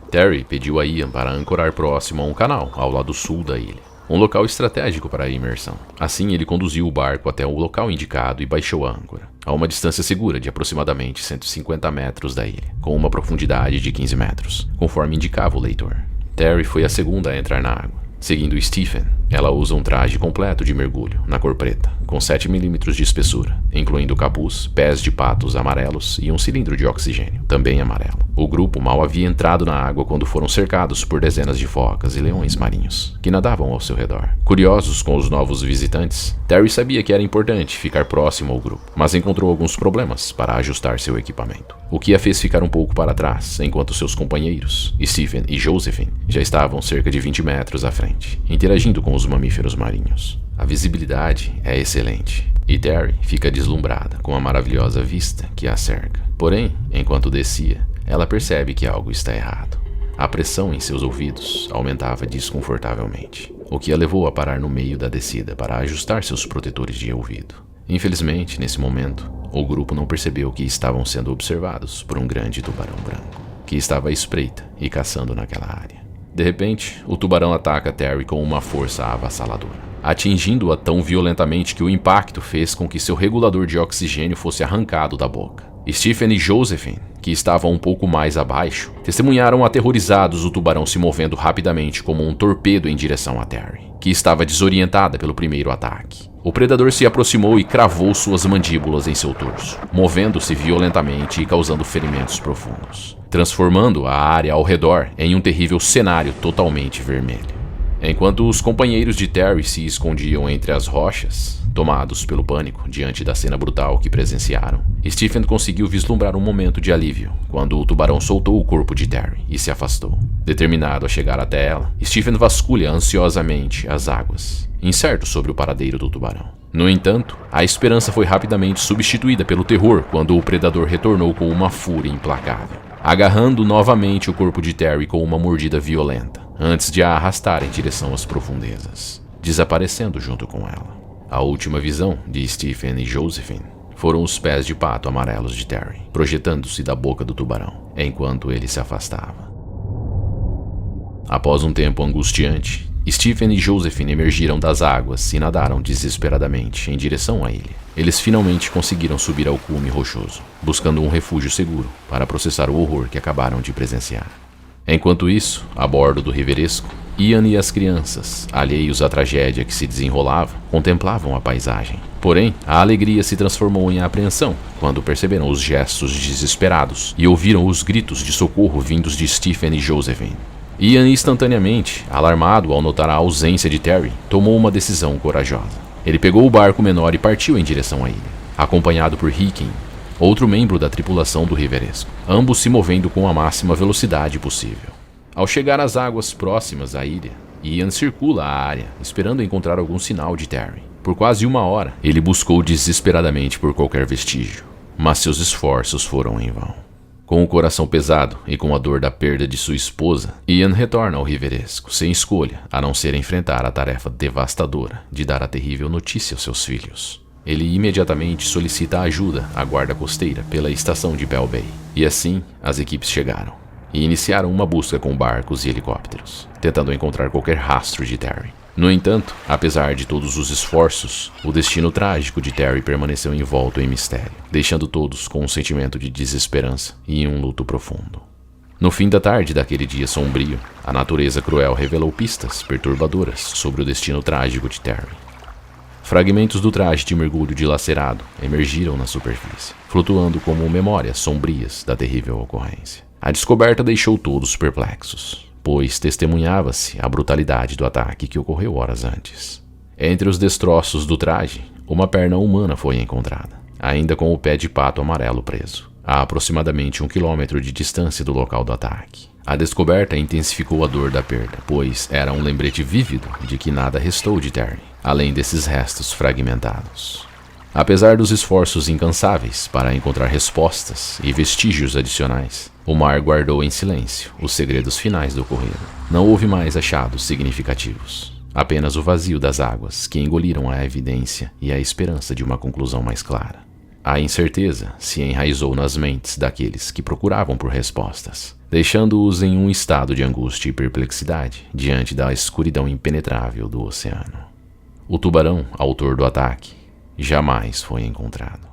[SPEAKER 2] Terry pediu a Ian para ancorar próximo a um canal ao lado sul da ilha, um local estratégico para a imersão. Assim, ele conduziu o barco até o local indicado e baixou a âncora, a uma distância segura de aproximadamente 150 metros da ilha, com uma profundidade de 15 metros, conforme indicava o leitor. Terry foi a segunda a entrar na água. Seguindo Stephen, ela usa um traje completo de mergulho, na cor preta, com 7 milímetros de espessura, incluindo capuz, pés de patos amarelos e um cilindro de oxigênio, também amarelo. O grupo mal havia entrado na água quando foram cercados por dezenas de focas e leões marinhos, que nadavam ao seu redor. Curiosos com os novos visitantes, Terry sabia que era importante ficar próximo ao grupo, mas encontrou alguns problemas para ajustar seu equipamento, o que a fez ficar um pouco para trás, enquanto seus companheiros, Stephen e Josephine, já estavam cerca de 20 metros à frente, interagindo com os mamíferos marinhos. A visibilidade é excelente, e Terry fica deslumbrada com a maravilhosa vista que a cerca. Porém, enquanto descia, ela percebe que algo está errado. A pressão em seus ouvidos aumentava desconfortavelmente, o que a levou a parar no meio da descida para ajustar seus protetores de ouvido. Infelizmente, nesse momento, o grupo não percebeu que estavam sendo observados por um grande tubarão branco, que estava à espreita e caçando naquela área. De repente, o tubarão ataca Terry com uma força avassaladora, atingindo-a tão violentamente que o impacto fez com que seu regulador de oxigênio fosse arrancado da boca. Stephen e Josephine, que estavam um pouco mais abaixo, testemunharam aterrorizados o tubarão se movendo rapidamente como um torpedo em direção a Terry, que estava desorientada pelo primeiro ataque.
[SPEAKER 1] O predador se aproximou e cravou suas mandíbulas em seu torso, movendo-se violentamente e causando ferimentos profundos, transformando a área ao redor em um terrível cenário totalmente vermelho. Enquanto os companheiros de Terry se escondiam entre as rochas, tomados pelo pânico diante da cena brutal que presenciaram, Stephen conseguiu vislumbrar um momento de alívio quando o tubarão soltou o corpo de Terry e se afastou. Determinado a chegar até ela, Stephen vasculha ansiosamente as águas, incerto sobre o paradeiro do tubarão. No entanto, a esperança foi rapidamente substituída pelo terror quando o predador retornou com uma fúria implacável, agarrando novamente o corpo de Terry com uma mordida violenta, antes de a arrastar em direção às profundezas, desaparecendo junto com ela. A última visão de Stephen e Josephine foram os pés de pato amarelos de Terry, projetando-se da boca do tubarão, enquanto ele se afastava. Após um tempo angustiante, Stephen e Josephine emergiram das águas e nadaram desesperadamente em direção à ilha. Eles finalmente conseguiram subir ao cume rochoso, buscando um refúgio seguro para processar o horror que acabaram de presenciar. Enquanto isso, a bordo do Riveresco, Ian e as crianças, alheios à tragédia que se desenrolava, contemplavam a paisagem. Porém, a alegria se transformou em apreensão quando perceberam os gestos desesperados e ouviram os gritos de socorro vindos de Stephen e Josephine. Ian, instantaneamente, alarmado ao notar a ausência de Terry, tomou uma decisão corajosa. Ele pegou o barco menor e partiu em direção à ilha, acompanhado por Hicken, outro membro da tripulação do Riveresco, ambos se movendo com a máxima velocidade possível. Ao chegar às águas próximas à ilha, Ian circula a área, esperando encontrar algum sinal de Terry. Por quase 1 hora, ele buscou desesperadamente por qualquer vestígio, mas seus esforços foram em vão. Com o coração pesado e com a dor da perda de sua esposa, Ian retorna ao Riveresco, sem escolha, a não ser enfrentar a tarefa devastadora de dar a terrível notícia aos seus filhos. Ele imediatamente solicita ajuda à guarda costeira pela estação de Bell Bay, e assim as equipes chegaram e iniciaram uma busca com barcos e helicópteros, tentando encontrar qualquer rastro de Terry. No entanto, apesar de todos os esforços, o destino trágico de Terry permaneceu envolto em mistério, deixando todos com um sentimento de desesperança e em um luto profundo. No fim da tarde daquele dia sombrio, a natureza cruel revelou pistas perturbadoras sobre o destino trágico de Terry. Fragmentos do traje de mergulho dilacerado emergiram na superfície, flutuando como memórias sombrias da terrível ocorrência. A descoberta deixou todos perplexos, pois testemunhava-se a brutalidade do ataque que ocorreu horas antes. Entre os destroços do traje, uma perna humana foi encontrada, ainda com o pé de pato amarelo preso, a aproximadamente 1 quilômetro de distância do local do ataque. A descoberta intensificou a dor da perda, pois era um lembrete vívido de que nada restou de Terry, além desses restos fragmentados. Apesar dos esforços incansáveis para encontrar respostas e vestígios adicionais, o mar guardou em silêncio os segredos finais do ocorrido. Não houve mais achados significativos, apenas o vazio das águas que engoliram a evidência e a esperança de uma conclusão mais clara. A incerteza se enraizou nas mentes daqueles que procuravam por respostas, deixando-os em um estado de angústia e perplexidade diante da escuridão impenetrável do oceano. O tubarão, autor do ataque, jamais foi encontrado.